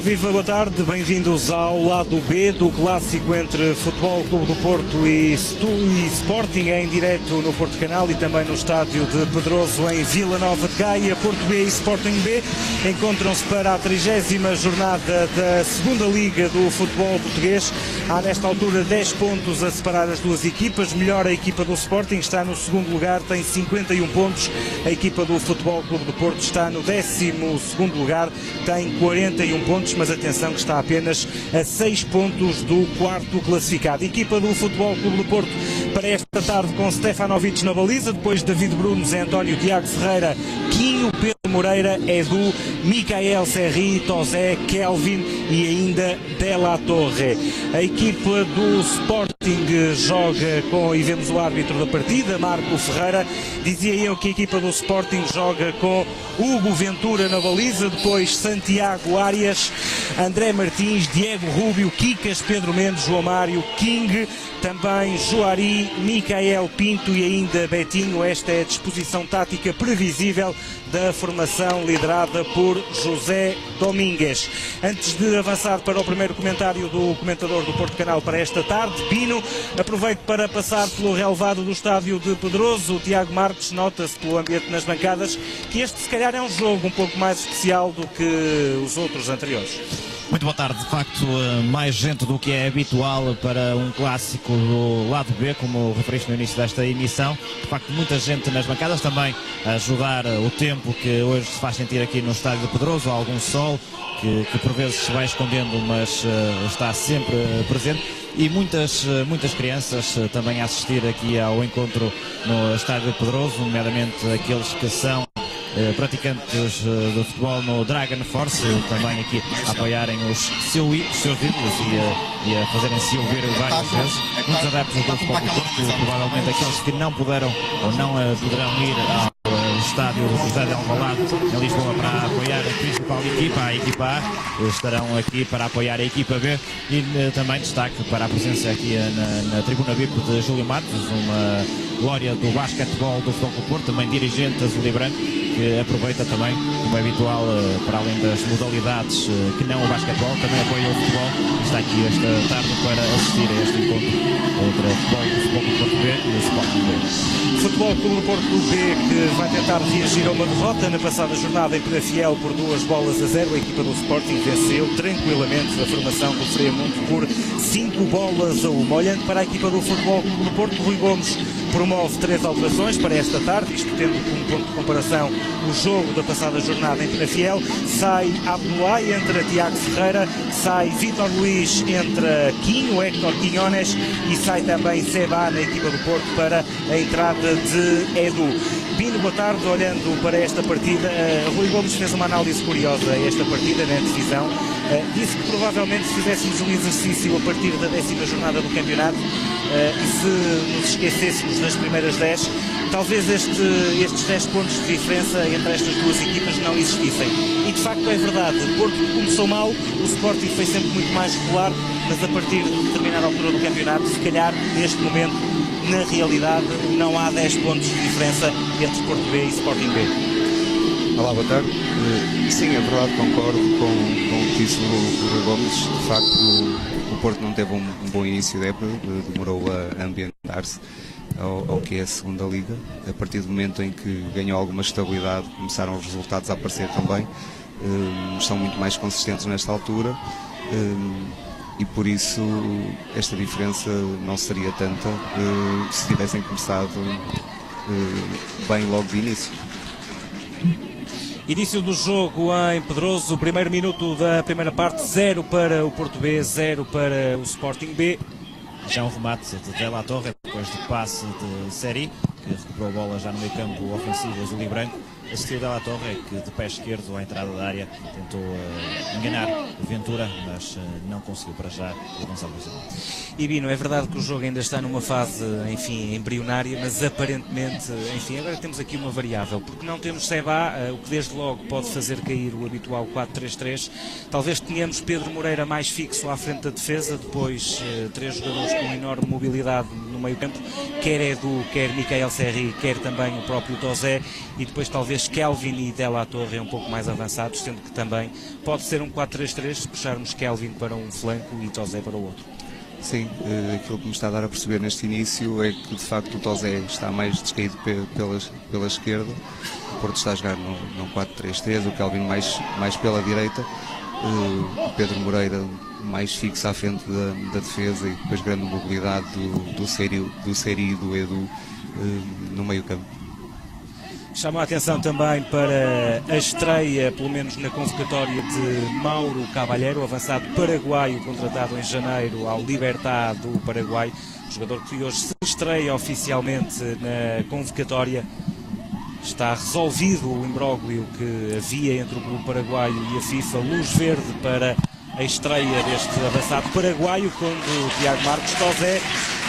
Olá, viva, boa tarde, bem-vindos ao lado B do clássico entre Futebol Clube do Porto e Sporting, em direto no Porto Canal e também no estádio de Pedroso em Vila Nova de Gaia. Porto B e Sporting B encontram-se para a 30ª jornada da segunda Liga do futebol português. Há nesta altura 10 pontos a separar as duas equipas. Melhor a equipa do Sporting, está no segundo lugar, tem 51 pontos. A equipa do Futebol Clube do Porto está no 12º lugar, tem 41 pontos, mas atenção que está apenas a 6 pontos do quarto classificado. Equipa do Futebol Clube do Porto para esta tarde com Stefanovic na baliza, depois David Bruno, Zé António, Tiago Ferreira, Quinho, Pedro Moreira, Edu, Micael Serri, Tozé, Kelvin e ainda Della Torre. A equipa do Sporting joga com, e vemos o árbitro da partida, Marco Ferreira. Dizia eu que a equipa do Sporting joga com Hugo Ventura na baliza, depois Santiago Arias, André Martins, Diego Rubio, Kikas, Pedro Mendes, João Mário, King, também Joari, Micael Pinto e ainda Betinho. Esta é a disposição tática previsível da formação liderada por José Domingues. Antes de avançar para o primeiro comentário do comentador do Porto Canal para esta tarde, Pino, aproveito para passar pelo relevado do estádio de Pedroso. O Tiago Marques, nota-se pelo ambiente nas bancadas que este se calhar é um jogo um pouco mais especial do que os outros anteriores. Muito boa tarde, de facto mais gente do que é habitual para um clássico do lado B, como referiste no início desta emissão. De facto muita gente nas bancadas, também a ajudar o tempo que hoje se faz sentir aqui no estádio de Pedroso, há algum sol que por vezes se vai escondendo, mas está sempre presente. E muitas crianças também a assistir aqui ao encontro no estádio de Pedroso, nomeadamente aqueles que são praticantes do futebol no Dragon Force, também aqui a apoiarem os seus ídolos e a fazerem-se ouvir várias vezes. Muitos adeptos do futebol do Porto, provavelmente aqueles que não puderam ou não poderão ir ao estádio do José de Alvalade em Lisboa para apoiar a principal equipa, a equipa A, estarão aqui para apoiar a equipa B. E também destaque para a presença aqui na tribuna VIP de Júlio Matos, uma glória do basquetebol do Futebol do Porto, também dirigente azul e branco, que aproveita também, como é habitual, para além das modalidades que não o basquetebol, também apoia o futebol. Está aqui esta tarde para assistir a este encontro entre o Futebol do Porto B e o Sporting B. Futebol Clube do Porto B, que vai tentar reagir a uma derrota na passada jornada em Penafiel por 2-0. A equipa do Sporting venceu tranquilamente a formação do Freamonte por 5-1. Olhando para a equipa do Futebol Clube do Porto, Rui Gomes promove 3 alterações para esta tarde, isto tendo como ponto de comparação o jogo da passada jornada em Penafiel. Sai Abdoulaye, entra Tiago Ferreira, sai Vítor Luís, entra Quinho, Héctor Quinhones, e sai também Seba na equipa do Porto para a entrada de Edu. Pino, boa tarde. Olhando para esta partida, Rui Gomes fez uma análise curiosa a esta partida na decisão. Disse que provavelmente se fizéssemos um exercício a partir da 10ª jornada do campeonato e se nos esquecêssemos das primeiras 10, talvez estes 10 pontos de diferença entre estas duas equipas não existissem. E de facto é verdade, o Porto começou mal, o Sporting foi sempre muito mais regular, mas a partir de determinada altura do campeonato, se calhar neste momento, na realidade, não há 10 pontos de diferença entre Porto B e Sporting B. Olá, boa tarde. Sim, é verdade, concordo com o que disse o Rui Gomes. De facto, o Porto não teve um bom início de época, demorou a ambientar-se ao que é a segunda Liga. A partir do momento em que ganhou alguma estabilidade, começaram os resultados a aparecer também. Estão muito mais consistentes nesta altura e por isso esta diferença não seria tanta se tivessem começado bem logo de início. Início do jogo em Pedroso, o primeiro minuto da primeira parte, 0 para o Porto B, 0 para o Sporting B. Já um remate de Della Torre, depois de passe de Seri, que recuperou a bola já no meio campo ofensivo azul e branco. Assistiu Della Torre, que de pé esquerdo à entrada da área tentou enganar Ventura, mas não conseguiu para já avançar o jogo. E Bino, é verdade que o jogo ainda está numa fase, enfim, embrionária, mas aparentemente, enfim, agora temos aqui uma variável, porque não temos Seba, o que desde logo pode fazer cair o habitual 4-3-3. Talvez tenhamos Pedro Moreira mais fixo à frente da defesa, depois 3 jogadores com enorme mobilidade no meio campo, quer Edu, quer Micael Serri, quer também o próprio Tozé, e depois talvez linhas Kelvin e Della Torre um pouco mais avançados, sendo que também pode ser um 4-3-3 se puxarmos Kelvin para um flanco e Tozé para o outro. Sim, aquilo que me está a dar a perceber neste início é que de facto o Tozé está mais descaído pela esquerda, o Porto está a jogar num 4-3-3, o Kelvin mais pela direita, o Pedro Moreira mais fixo à frente da defesa e depois grande mobilidade do Seri e do Edu no meio campo. Chama a atenção também para a estreia, pelo menos na convocatória, de Mauro Cavalheiro, avançado paraguaio, contratado em janeiro ao Libertad do Paraguai, jogador que hoje se estreia oficialmente na convocatória. Está resolvido o imbróglio que havia entre o clube paraguaio e a FIFA, luz verde para a estreia deste avançado paraguaio, quando o Tiago Marcos Tozé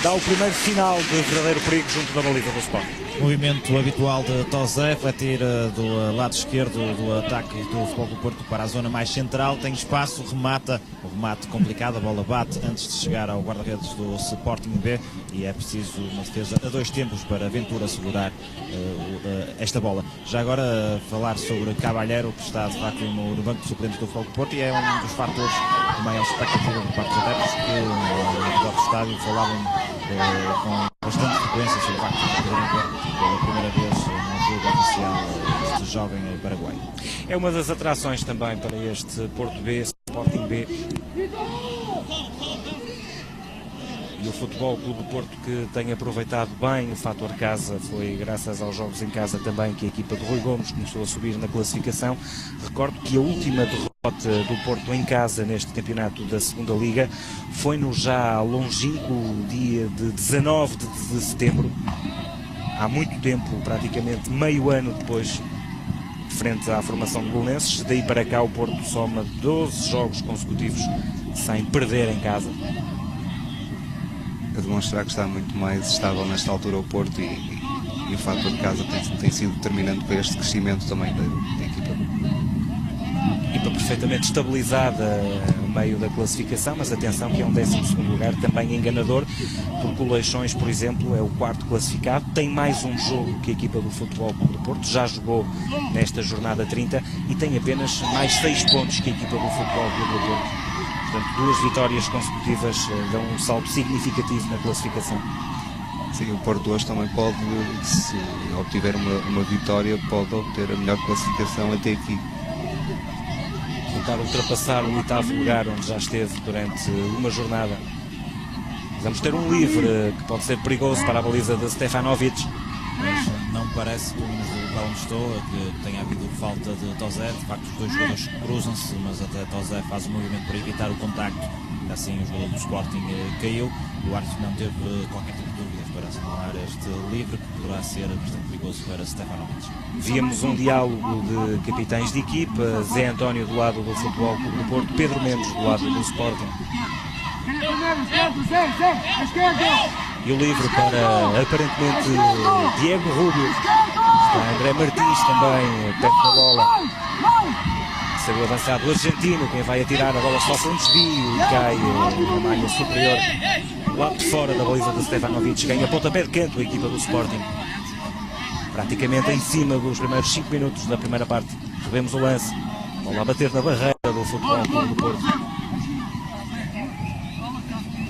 dá o primeiro sinal de verdadeiro perigo junto da baliza do Sport. Movimento habitual de Tozé, refletir do lado esquerdo do ataque do Futebol do Porto para a zona mais central, tem espaço, remata, o remate complicado, a bola bate antes de chegar ao guarda-redes do Sporting B e é preciso uma defesa a dois tempos para Ventura segurar esta bola. Já agora falar sobre Cavalheiro, que está de facto no banco de suplentes do Futebol do Porto e é um dos fatores de maior expectativa por parte dos adeptos que no redor do estádio falavam com bastante frequência sobre o facto de poderem ver pela primeira vez no jogo oficial este jovem paraguaio. É uma das atrações também para este Porto B, Sporting B. E o Futebol Clube do Porto, que tem aproveitado bem o fator casa, foi graças aos jogos em casa também que a equipa de Rui Gomes começou a subir na classificação. Recordo que a última derrota do Porto em casa neste campeonato da Segunda Liga foi no já longínquo dia de 19 de setembro, há muito tempo, praticamente meio ano depois, frente à formação de Belenenses. Daí para cá o Porto soma 12 jogos consecutivos sem perder em casa. A demonstrar que está muito mais estável nesta altura o Porto e o fator de casa tem sido determinante para este crescimento também da equipa. Equipa perfeitamente estabilizada no meio da classificação, mas atenção que é um 12º lugar também enganador, porque o Leixões, por exemplo, é o 4º classificado, tem mais um jogo que a equipa do Futebol Clube do Porto, já jogou nesta jornada 30 e tem apenas mais 6 pontos que a equipa do Futebol Clube do Porto. Portanto, 2 vitórias consecutivas dão um salto significativo na classificação. Sim, o Porto hoje também pode, se obtiver uma vitória, pode obter a melhor classificação até aqui. Tentar ultrapassar o 8º lugar, onde já esteve durante uma jornada. Vamos ter um livre que pode ser perigoso para a baliza de Stefanovic. Mas não parece, pelo menos do local onde estou, que tenha havido falta de Tozé. De facto, os dois jogadores cruzam-se, mas até Tozé faz o movimento para evitar o contacto. Assim, o jogador do Sporting caiu. O árbitro não teve qualquer tipo de dúvidas para assinalar este livre, que poderá ser bastante perigoso para Stefanovic. Víamos um diálogo de capitães de equipa, Zé António do lado do Futebol Clube do Porto, Pedro Mendes do lado do Sporting. E o livre para, aparentemente, Diego Rubio. Está André Martins também perto da bola. Será o avançado argentino quem vai atirar, a bola sofre um desvio e cai na malha superior. Do lado de fora da baliza de Stefanovic, ganha pontapé de canto a equipa do Sporting. Praticamente em cima dos primeiros 5 minutos da primeira parte. Vemos o lance. Bola a bater na barreira do Futebol Clube do Porto.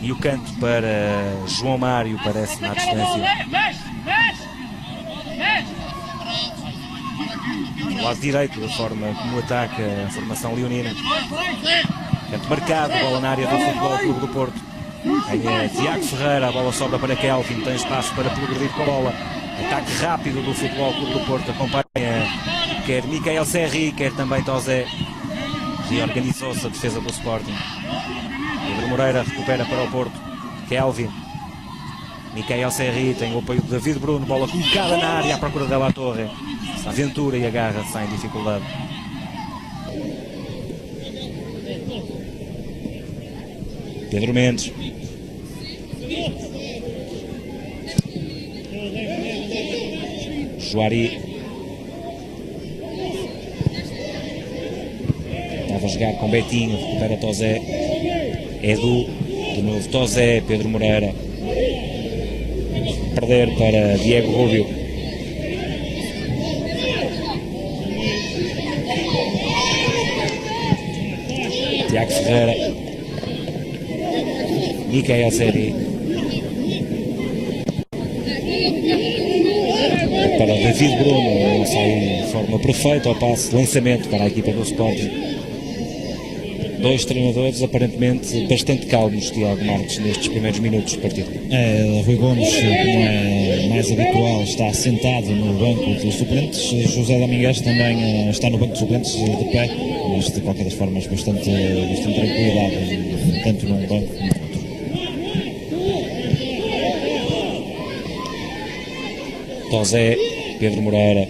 E o canto para João Mário, parece na distância. Do lado direito, da forma como ataca a formação leonina. Canto marcado, bola na área do Futebol Clube do Porto. Ganha Tiago Ferreira, a bola sobra para Kelvin, tem espaço para progredir com a bola. Ataque rápido do Futebol Clube do Porto, acompanha quer Micael Serri, quer também Tozé. Reorganizou-se a defesa do Sporting. Pedro Moreira recupera para o Porto. Kelvin. Micael Serri tem o apoio de David Bruno. Bola colocada na área à procura dela Torre. Aventura e agarra sem dificuldade. Pedro Mendes. Juari. Estava a jogar com Betinho. Recupera Tozé. Edu, de novo Tozé, Pedro Moreira. Perder para Diego Rubio. Tiago Ferreira, Micael Serri, para David Bruno, sai de forma perfeita ao passe, lançamento para a equipa do Sporting. Dois treinadores aparentemente bastante calmos, Tiago Marques, nestes primeiros minutos de partida. Rui Gomes, como é mais habitual, está sentado no banco dos suplentes. José Domingues também está no banco dos suplentes de pé, mas de qualquer das formas bastante tranquilidade, tanto num banco como no outro. Tosé, Pedro Moreira,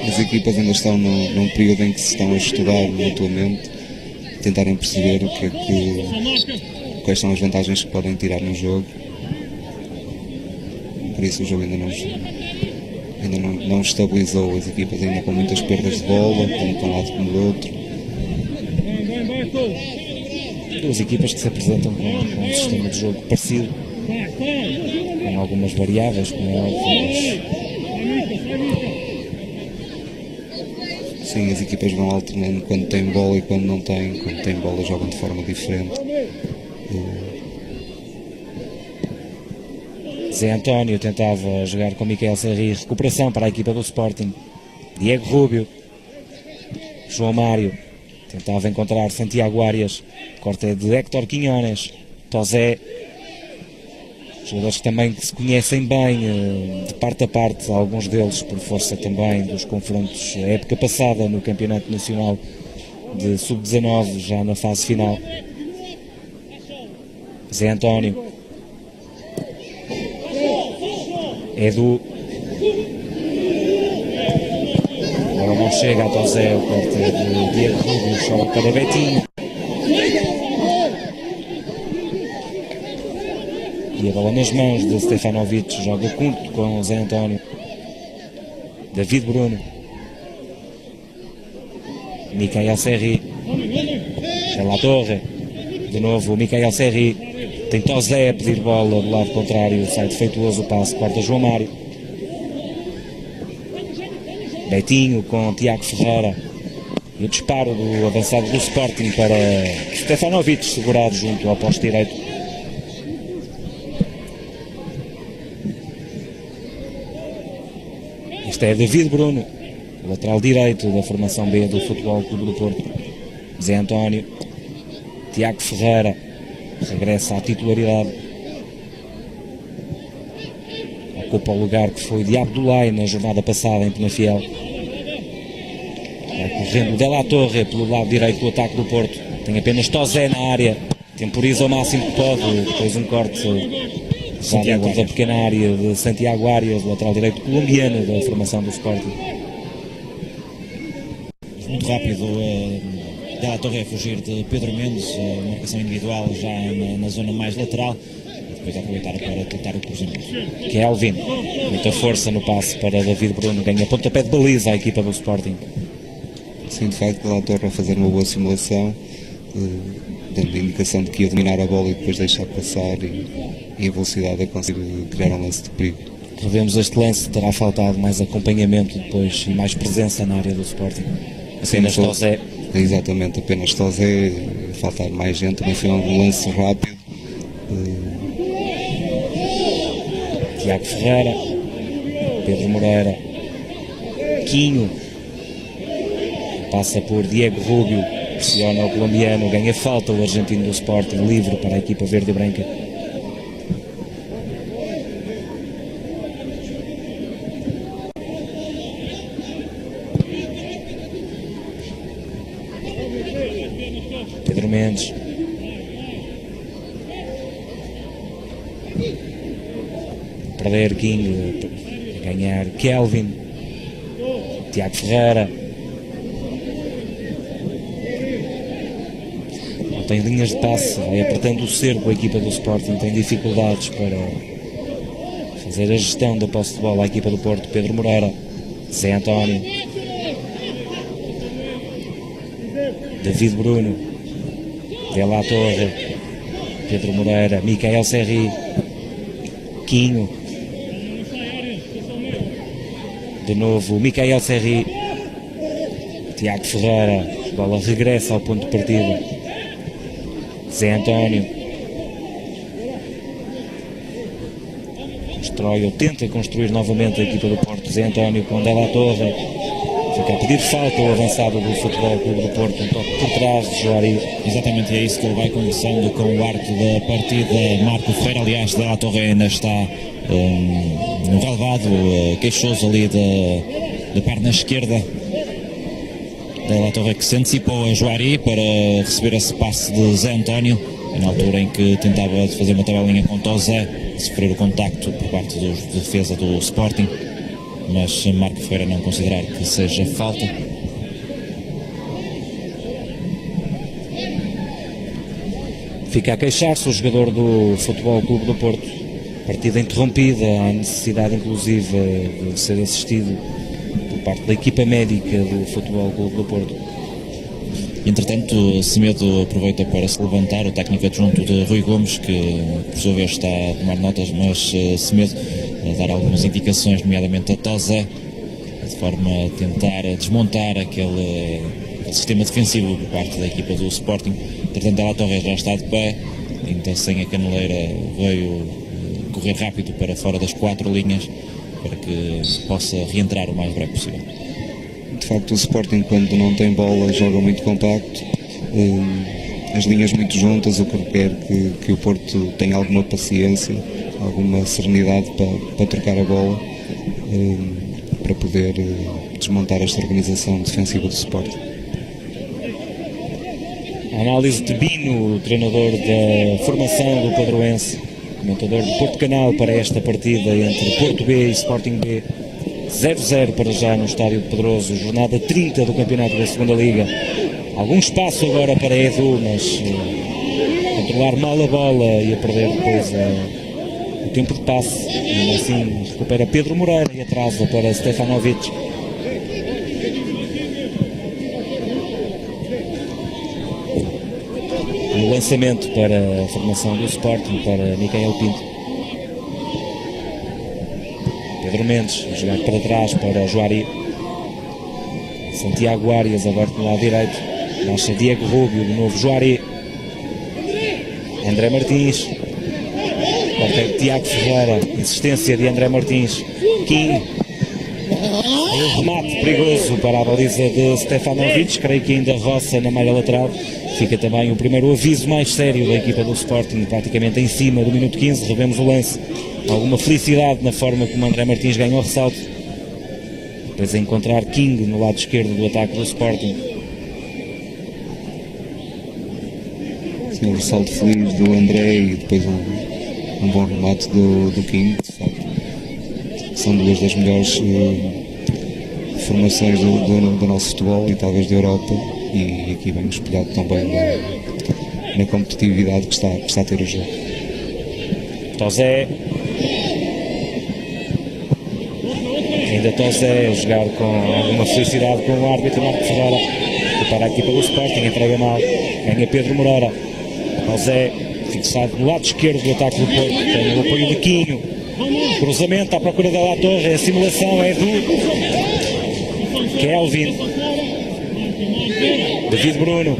As equipas ainda estão num período em que se estão a estudar mutuamente, tentarem perceber quais são as vantagens que podem tirar no jogo. Por isso o jogo ainda não estabilizou, as equipas ainda com muitas perdas de bola, tanto de um lado como do outro. duas equipas que se apresentam com um sistema de jogo parecido, com algumas variáveis, como é óbvio. Sim, as equipas vão alternando quando têm bola e quando não têm. Quando têm bola jogam de forma diferente. Zé António tentava jogar com Micael Serri, recuperação para a equipa do Sporting. Diego Rubio, João Mário tentava encontrar Santiago Arias, corte de Héctor Quinhones, Tosé, jogadores que também se conhecem bem de parte a parte, alguns deles por força também dos confrontos da época passada no Campeonato Nacional de Sub-19, já na fase final. Zé António, Edu, agora não chega a Tosé, o corte de Diego Rubio, só para Betinho. E a bola nas mãos de Stefanovic, joga curto com o Zé António. David Bruno, Micael Serri, La Torre, de novo Micael Serri, tem Tosé a pedir bola do lado contrário, sai defeituoso o passe, corta João Mário. Betinho com Tiago Ferreira e o disparo do avançado do Sporting para Stefanovic, segurado junto ao poste direito. Este é David Bruno, lateral direito da formação B do Futebol Clube do Porto. Zé António, Tiago Ferreira regressa à titularidade, ocupa o lugar que foi de Abdoulaye na jornada passada em Penafiel. Vai correndo de La Torre pelo lado direito do ataque do Porto, tem apenas Tosé na área, temporiza o máximo que pode, depois um corte já dentro da pequena área de Santiago Arias, lateral direito colombiano da formação do Sporting. Muito rápido, De La Torre a fugir de Pedro Mendes, marcação individual já na zona mais lateral, e depois aproveitar para tentar o cruzamento. Kelvin, muita força no passe para David Bruno, ganha pontapé de baliza a equipa do Sporting. Sim, de facto, De La Torre a fazer uma boa simulação, dando a indicação de que ia dominar a bola e depois deixar passar e em velocidade a conseguir criar um lance de perigo. Revemos este lance, terá faltado mais acompanhamento depois e mais presença na área do Sporting. Apenas Tosé. Exatamente, apenas Tosé, faltar mais gente, também foi um lance rápido. Tiago Ferreira, Pedro Moreira, Quinho, passa por Diego Rubio, pressiona o colombiano, ganha falta o argentino do Sporting, livre para a equipa verde e branca. Pedro Mendes, perder King, ganhar Kelvin, Tiago Ferreira, não tem linhas de passe, vai apertando o cerco a equipa do Sporting, tem dificuldades para fazer a gestão da posse de bola à equipa do Porto. Pedro Moreira, Zé António, David Bruno, De La Torre, Pedro Moreira, Micael Serri, Quinho, de novo Micael Serri, Tiago Ferreira, a bola regressa ao ponto de partida. Zé António constrói ou tenta construir novamente a equipa do Porto. Zé António com Della Torre, fica a pedir falta o avançado do Futebol Clube do Porto, um toque por trás de Juari. Exatamente, é isso que ele vai começando com o arco da partida. Marco Ferreira, aliás, Della Torre ainda está no relevado, queixoso ali da perna esquerda. Della Torre que se antecipou a Juari para receber esse passe de Zé António, na altura em que tentava fazer uma tabelinha com Tozé, sofrer o contacto por parte da defesa do Sporting, mas Marco Ferreira não considerar que seja falta. Fica a queixar-se o jogador do Futebol Clube do Porto. Partida interrompida, há necessidade inclusive de ser assistido por parte da equipa médica do Futebol Clube do Porto. Entretanto, Semedo aproveita para se levantar, o técnico adjunto de Rui Gomes, que por sua vez está a tomar notas, mas Semedo a dar algumas indicações, nomeadamente a Tozé, de forma a tentar desmontar aquele sistema defensivo por parte da equipa do Sporting. Entretanto, Della Torre já está de pé, ainda sem a caneleira veio correr rápido para fora das 4 linhas para que possa reentrar o mais breve possível. De facto, o Sporting, quando não tem bola, joga muito compacto, as linhas muito juntas, o que requer que o Porto tenha alguma paciência, alguma serenidade para trocar a bola, para poder desmontar esta organização defensiva do Sporting. A análise de Bino, o treinador da formação do Padroense, comentador do Porto Canal para esta partida entre Porto B e Sporting B. 0-0 para já no estádio de Pedroso, jornada 30 do campeonato da segunda Liga. Algum espaço agora para Edu, mas controlar mal a bola e a perder depois o tempo de passe. E assim recupera Pedro Moreira e atrasa para Stefanovic. O lançamento para a formação do Sporting, para Micael Pinto. Pedro Mendes a jogar para trás para Juari. Santiago Arias aberto no lado direito. Baixa Diego Rubio, de novo Juari. André Martins. Corta Tiago Ferreira. Insistência de André Martins. King. Um remate perigoso para a baliza de Stefanovic. Creio que ainda roça na malha lateral. Fica também o primeiro aviso mais sério da equipa do Sporting, praticamente em cima do minuto 15. Revemos o lance. Alguma felicidade na forma como André Martins ganhou o ressalto. Depois a encontrar King no lado esquerdo do ataque do Sporting. Sim, um ressalto feliz do André e depois um bom remate do King. De facto, são duas das melhores formações do nosso futebol e talvez da Europa. E aqui vem espelhado também na competitividade que está a ter o jogo. Tozé. Ainda Tozé a jogar com alguma felicidade com o árbitro Marco Ferreira. Prepara a equipa do Sporting, entrega mal. Ganha Pedro Moreira. Tozé fixado no lado esquerdo do ataque do Porto. Tem o apoio de Quinho. Cruzamento à procura da La Torre. A simulação é do Kelvin. David Bruno.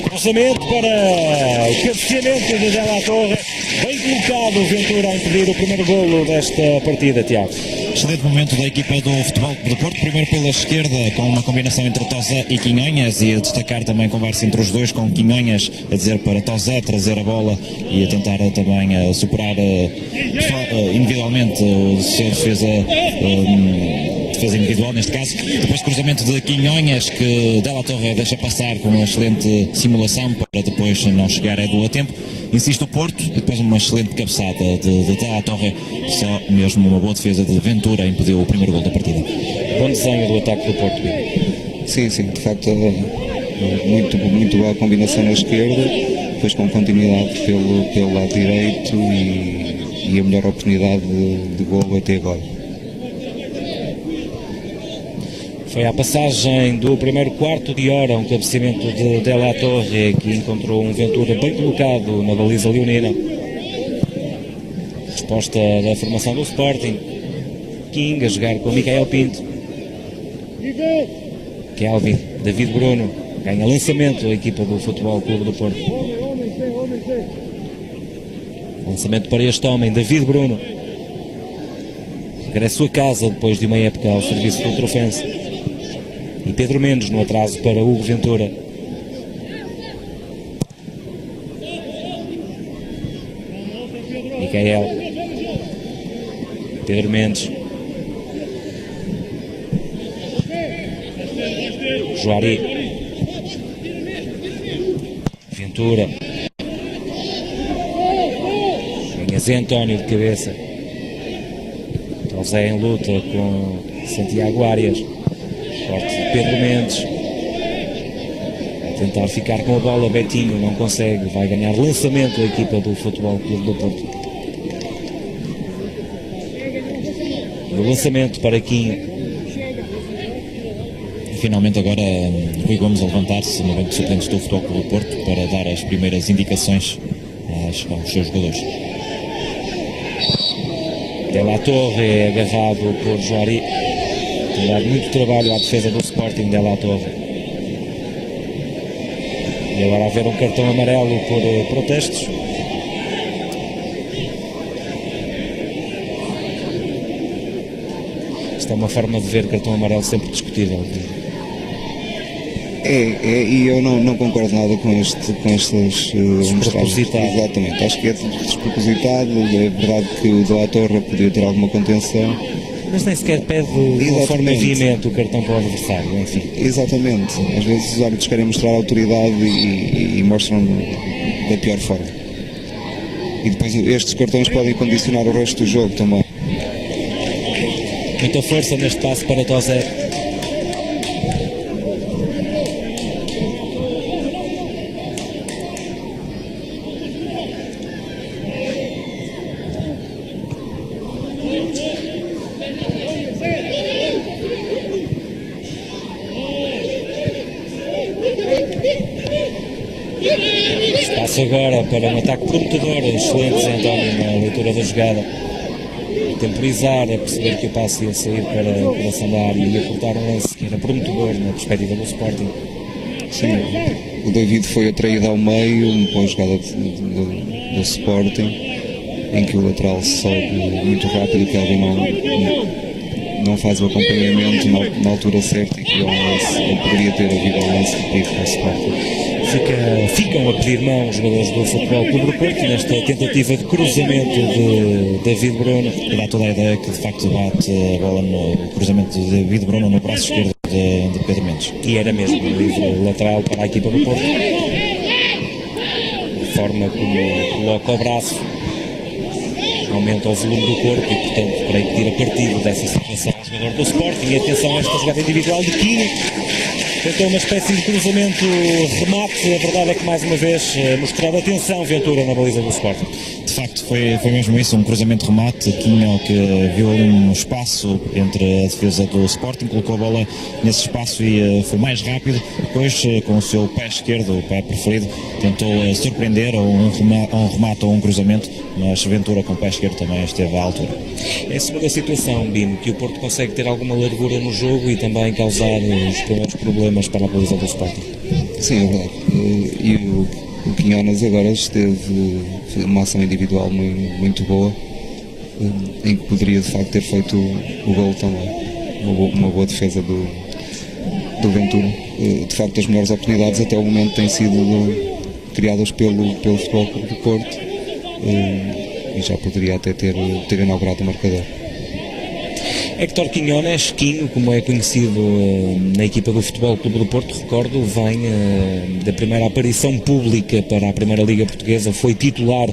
Cruzamento para o cabeceamento de Della Torre. Bem colocado o Ventura a impedir o primeiro golo desta partida, Tiago. Excelente momento da equipa do Futebol do Porto, primeiro pela esquerda com uma combinação entre Tozé e Quinhonhas, e a destacar também conversa entre os dois, com Quinhonhas a dizer para Tozé trazer a bola e a tentar também superar individualmente o seu defesa individual neste caso. Depois cruzamento de Quinhonhas que Della Torre deixa passar com uma excelente simulação para depois não chegar a Edu a tempo. Insiste o Porto, depois uma excelente cabeçada de Della Torre, só mesmo uma boa defesa de Ventura impediu o primeiro gol da partida. Bom desenho do ataque do Porto. Sim, de facto muito boa a combinação na esquerda, depois com continuidade pelo lado direito e a melhor oportunidade de golo até agora. Foi a passagem do primeiro quarto de hora, um cabeceamento de Della Torre que encontrou um Ventura bem colocado na baliza leonina. Resposta da formação do Sporting. King a jogar com Micael Pinto. Kelvin, David Bruno, ganha lançamento a equipa do Futebol Clube do Porto. Lançamento para este homem, David Bruno. Regressa a casa depois de uma época ao serviço do Trofense. E Pedro Mendes no atraso para Hugo Ventura. Micael. Pedro Mendes. Juari. Ventura. Ganha Zé António de cabeça. José em luta com Santiago Arias. Corte de Pedro Mendes. Vai tentar ficar com a bola. Betinho não consegue. Vai ganhar lançamento a equipa do Futebol Clube do Porto. O lançamento para Quinho. E finalmente agora Rui Gomes a levantar-se no banco de suplentes do Futebol Clube do Porto para dar as primeiras indicações aos seus jogadores. De La Torre é agarrado por Juari. Tem dado muito trabalho à defesa do Sporting, De La Torre. E agora a haver um cartão amarelo por protestos. Esta é uma forma de ver cartão amarelo sempre discutível. E eu não concordo nada com estas Despropositado. Exatamente, acho que é despropositado. É verdade que o De La Torre podia ter alguma contenção. Mas nem sequer pede de uma Exatamente. forma veemente o cartão para o adversário, enfim. Exatamente, às vezes os árbitros querem mostrar autoridade e mostram da pior forma. E depois estes cartões podem condicionar o resto do jogo também. Muita força neste passo para Tozé. Espaço agora para um ataque prometedor. Excelente Zé António na leitura da jogada. Temporizar, a perceber que o passe ia sair para o coração da área e ia cortar um lance que era prometedor na perspectiva do Sporting. Sim, o David foi atraído ao meio, uma boa jogada do Sporting, em que o lateral sobe muito rápido, que ele não faz o acompanhamento na altura certa e que é um lance, ele poderia ter havido um lance de perigo para o Sporting. Ficam a pedir mão os jogadores do Futebol Clube do Porto nesta tentativa de cruzamento de David Bruno. E dá toda a ideia que de facto bate a bola no cruzamento de David Bruno no braço esquerdo de Pedro Mendes. E era mesmo livre lateral para a equipa do Porto. A forma como coloca o braço aumenta o volume do corpo e, portanto, para impedir a partida dessa situação ao jogador do Sporting. E atenção a esta jogada individual de Quinho. Tentou uma espécie de cruzamento, remate. A verdade é que mais uma vez mostrou atenção Ventura na baliza do Sporting. De facto foi mesmo isso, um cruzamento remate. Quinho que viu ali um espaço entre a defesa do Sporting, colocou a bola nesse espaço e foi mais rápido. Depois, com o seu pé esquerdo, o pé preferido, tentou surpreender um remate ou um cruzamento, mas Ventura com o pé esquerdo também esteve à altura. É a segunda situação, Bino, que o Porto consegue ter alguma largura no jogo e também causar os primeiros problemas para a baliza do Sporting. Sim, é verdade. E o Quinhonas agora esteve uma ação individual muito boa, em que poderia de facto ter feito o gol também. Uma boa defesa do Ventura. De facto, as melhores oportunidades até o momento têm sido criadas pelo Futebol Clube do Porto, e já poderia até ter inaugurado o marcador. Héctor Quinhonas, Quinho, como é conhecido na equipa do Futebol Clube do Porto, recordo, vem da primeira aparição pública para a Primeira Liga Portuguesa, foi titular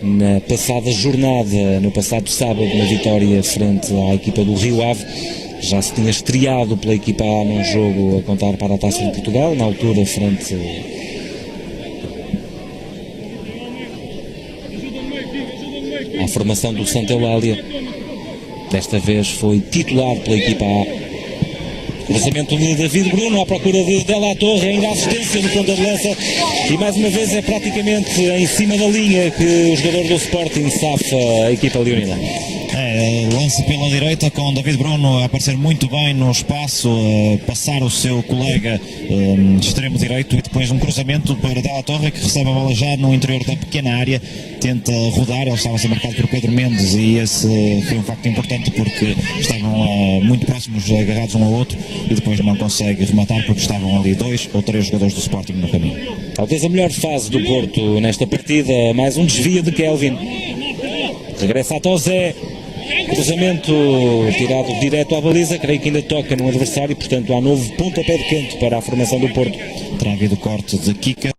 na passada jornada, no passado sábado, na vitória frente à equipa do Rio Ave. Já se tinha estreado pela equipa A num jogo a contar para a Taça de Portugal, na altura frente à formação do Santa Eulália. Desta vez foi titular pela equipa A. Cruzamento de David Bruno à procura de De La Torre, ainda assistência no ponta de lança e mais uma vez é praticamente em cima da linha que o jogador do Sporting safa a equipa leonina. lance pela direita com David Bruno a aparecer muito bem no espaço, passar o seu colega de extremo direito, e depois um cruzamento para Della Torre, que recebe a bola já no interior da pequena área, tenta rodar, ele estava a ser marcado por Pedro Mendes, e esse foi um facto importante porque estavam muito próximos, agarrados um ao outro, e depois não consegue rematar porque estavam ali 2 ou 3 jogadores do Sporting no caminho. Talvez a melhor fase do Porto nesta partida, mais um desvio de Kelvin, regressa a Tozé, cruzamento tirado direto à baliza, creio que ainda toca no adversário, portanto há novo pontapé de canto para a formação do Porto. Terá havido corte de Kikas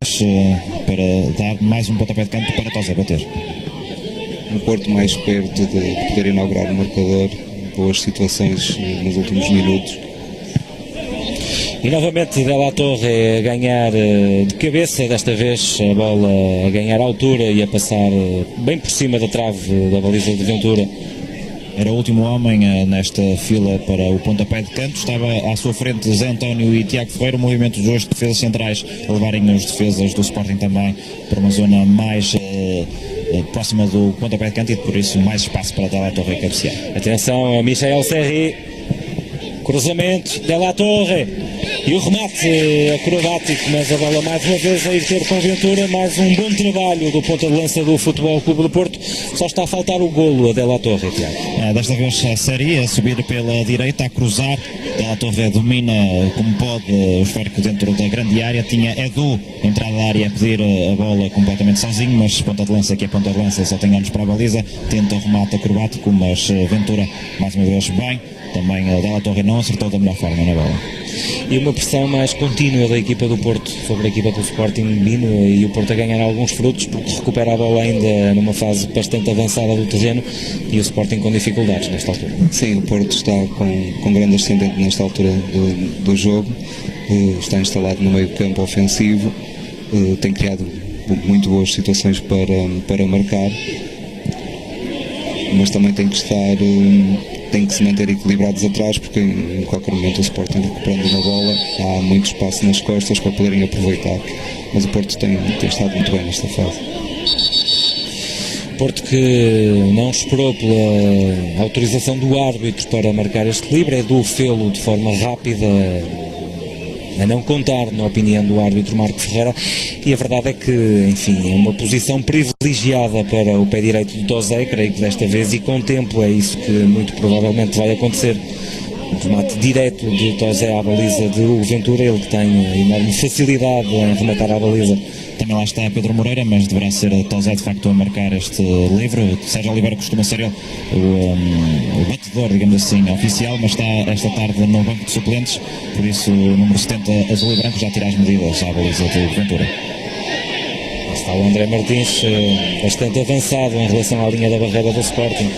para dar mais um pontapé de canto para Tozé bater. O Porto mais perto de poder inaugurar o marcador, boas situações nos últimos minutos. E novamente Della Torre a ganhar de cabeça, desta vez a bola a ganhar altura e a passar bem por cima da trave da baliza de Ventura. Era o último homem nesta fila para o pontapé de canto. Estava à sua frente Zé António e Tiago Ferreira, o movimento dos dois defesas centrais a levarem as defesas do Sporting também para uma zona mais próxima do pontapé de canto, e por isso mais espaço para Della Torre cabecear. Atenção a Michael Serri, cruzamento, Della Torre e o remate acrobático, mas a bola mais uma vez a ir ter com Ventura. Mais um bom trabalho do ponta de lança do Futebol Clube do Porto. Só está a faltar o golo a Della Torre, Tiago. Desta vez a Serri a subir pela direita, a cruzar. Della Torre domina como pode o esférico dentro da grande área. Tinha Edu entrada da área a pedir a bola completamente sozinho, mas ponta de lança, que é ponta de lança, só tem anos para a baliza. Tenta o remate acrobático, mas Ventura mais uma vez bem. Também a Della Torre não acertou da melhor forma na bola. E uma pressão mais contínua da equipa do Porto sobre a equipa do Sporting Bino, e o Porto a ganhar alguns frutos porque recupera a bola ainda numa fase bastante avançada do terreno, e o Sporting com dificuldades nesta altura. Sim, o Porto está com grande ascendente nesta altura do jogo, está instalado no meio campo ofensivo, tem criado muito boas situações para marcar, mas também tem que se manter equilibrados atrás, porque em qualquer momento o Sporting, recuperando uma bola, há muito espaço nas costas para poderem aproveitar, mas o Porto tem estado muito bem nesta fase. Porto que não esperou pela autorização do árbitro para marcar este livre, Edu fê-lo de forma rápida, a não contar, na opinião do árbitro Marco Ferreira, e a verdade é que, enfim, é uma posição privilegiada para o pé direito do Tozé, creio que desta vez, e com o tempo é isso que muito provavelmente vai acontecer. Um remate direto de Tozé à baliza de Ventura, ele que tem enorme facilidade em rematar à baliza. Também lá está Pedro Moreira, mas deverá ser Tozé de facto a marcar este livro. Sérgio Oliveira costuma ser ele o batedor, digamos assim, oficial, mas está esta tarde no banco de suplentes, por isso o número 70 azul e branco já tira as medidas à baliza de Ventura. Está o André Martins bastante avançado em relação à linha da barreira do Sporting.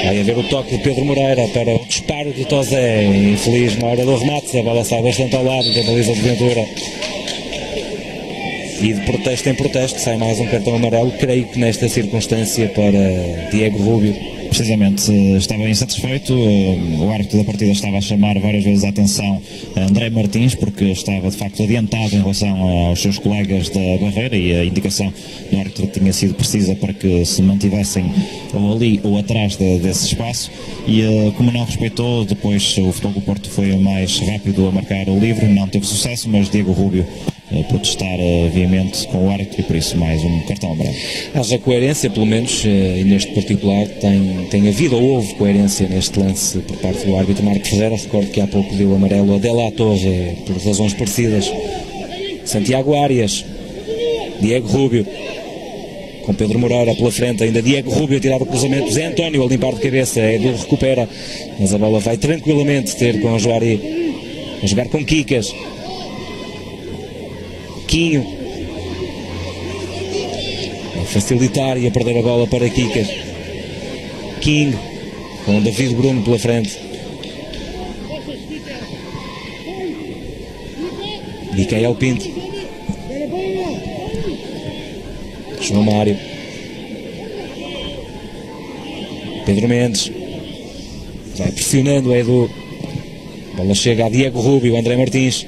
Vai haver o toque de Pedro Moreira para o disparo de Tozé, infeliz na hora do remate, a bola sai bastante ao lado da baliza de Ventura. E de protesto em protesto sai mais um cartão amarelo, creio que nesta circunstância para Diego Rubio. Precisamente, estava insatisfeito, o árbitro da partida estava a chamar várias vezes a atenção a André Martins, porque estava de facto adiantado em relação aos seus colegas da barreira, e a indicação do árbitro tinha sido precisa para que se mantivessem ou ali ou atrás desse espaço, e como não respeitou, depois o Futebol do Porto foi mais rápido a marcar o livre, não teve sucesso, mas Diego Rubio protestar veemente com o árbitro, e por isso mais um cartão amarelo. Haja coerência, pelo menos, e neste particular tem havido ou houve coerência neste lance por parte do árbitro Marco Ferreira. Recordo que há pouco deu amarelo a Della Torre por razões parecidas. Santiago Arias, Diego Rubio, com Pedro Moreira pela frente, ainda Diego Rubio a tirar o cruzamento, Zé António a limpar de cabeça, Edu recupera, mas a bola vai tranquilamente ter com o Juari, a jogar com Kikas. Quinho a facilitar e a perder a bola para Kikas. King com David Bruno pela frente. Micael Pinto, João Mário, Pedro Mendes vai pressionando a Edu. A bola chega a Diego Rubio, André Martins.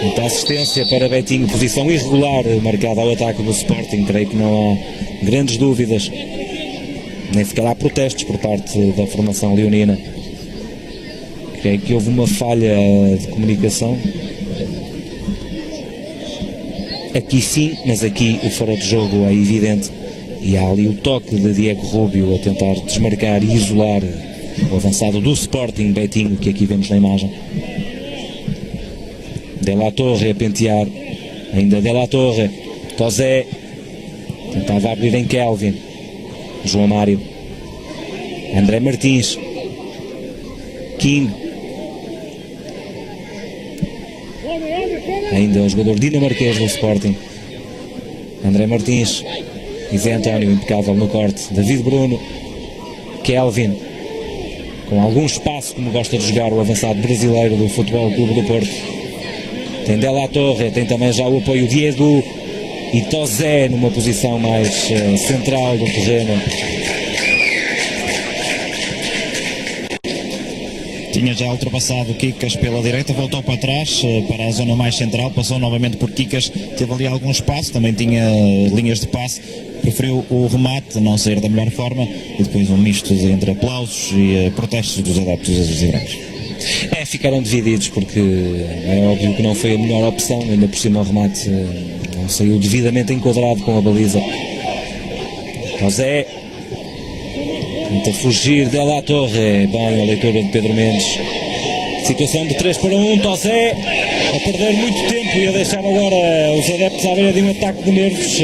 Muita assistência para Betinho, posição irregular marcada ao ataque do Sporting. Creio que não há grandes dúvidas, nem sequer há protestos por parte da formação leonina. Creio que houve uma falha de comunicação. Aqui sim, mas aqui o fora de jogo é evidente. E há ali o toque de Diego Rubio a tentar desmarcar e isolar o avançado do Sporting, Betinho, que aqui vemos na imagem. De La Torre a pentear, ainda De La Torre, Tozé, tentava abrir em Kelvin, João Mário, André Martins, King, ainda o jogador dinamarquês do Sporting, André Martins, e Zé António impecável no corte, David Bruno, Kelvin, com algum espaço como gosta de jogar o avançado brasileiro do Futebol Clube do Porto. Tem De La Torre, tem também já o apoio de Edu e Tozé numa posição mais central do terreno. Tinha já ultrapassado Kikas pela direita, voltou para trás, para a zona mais central, passou novamente por Kikas, teve ali algum espaço, também tinha linhas de passe, preferiu o remate, não sair da melhor forma, e depois um misto entre aplausos e protestos dos adeptos azulgranas. Ficaram divididos porque é óbvio que não foi a melhor opção, ainda por cima o remate não saiu devidamente enquadrado com a baliza. José tenta fugir, De La Torre, bem a leitura de Pedro Mendes. Situação de 3-1, Tozé a perder muito tempo e a deixar agora os adeptos à beira de um ataque de nervos.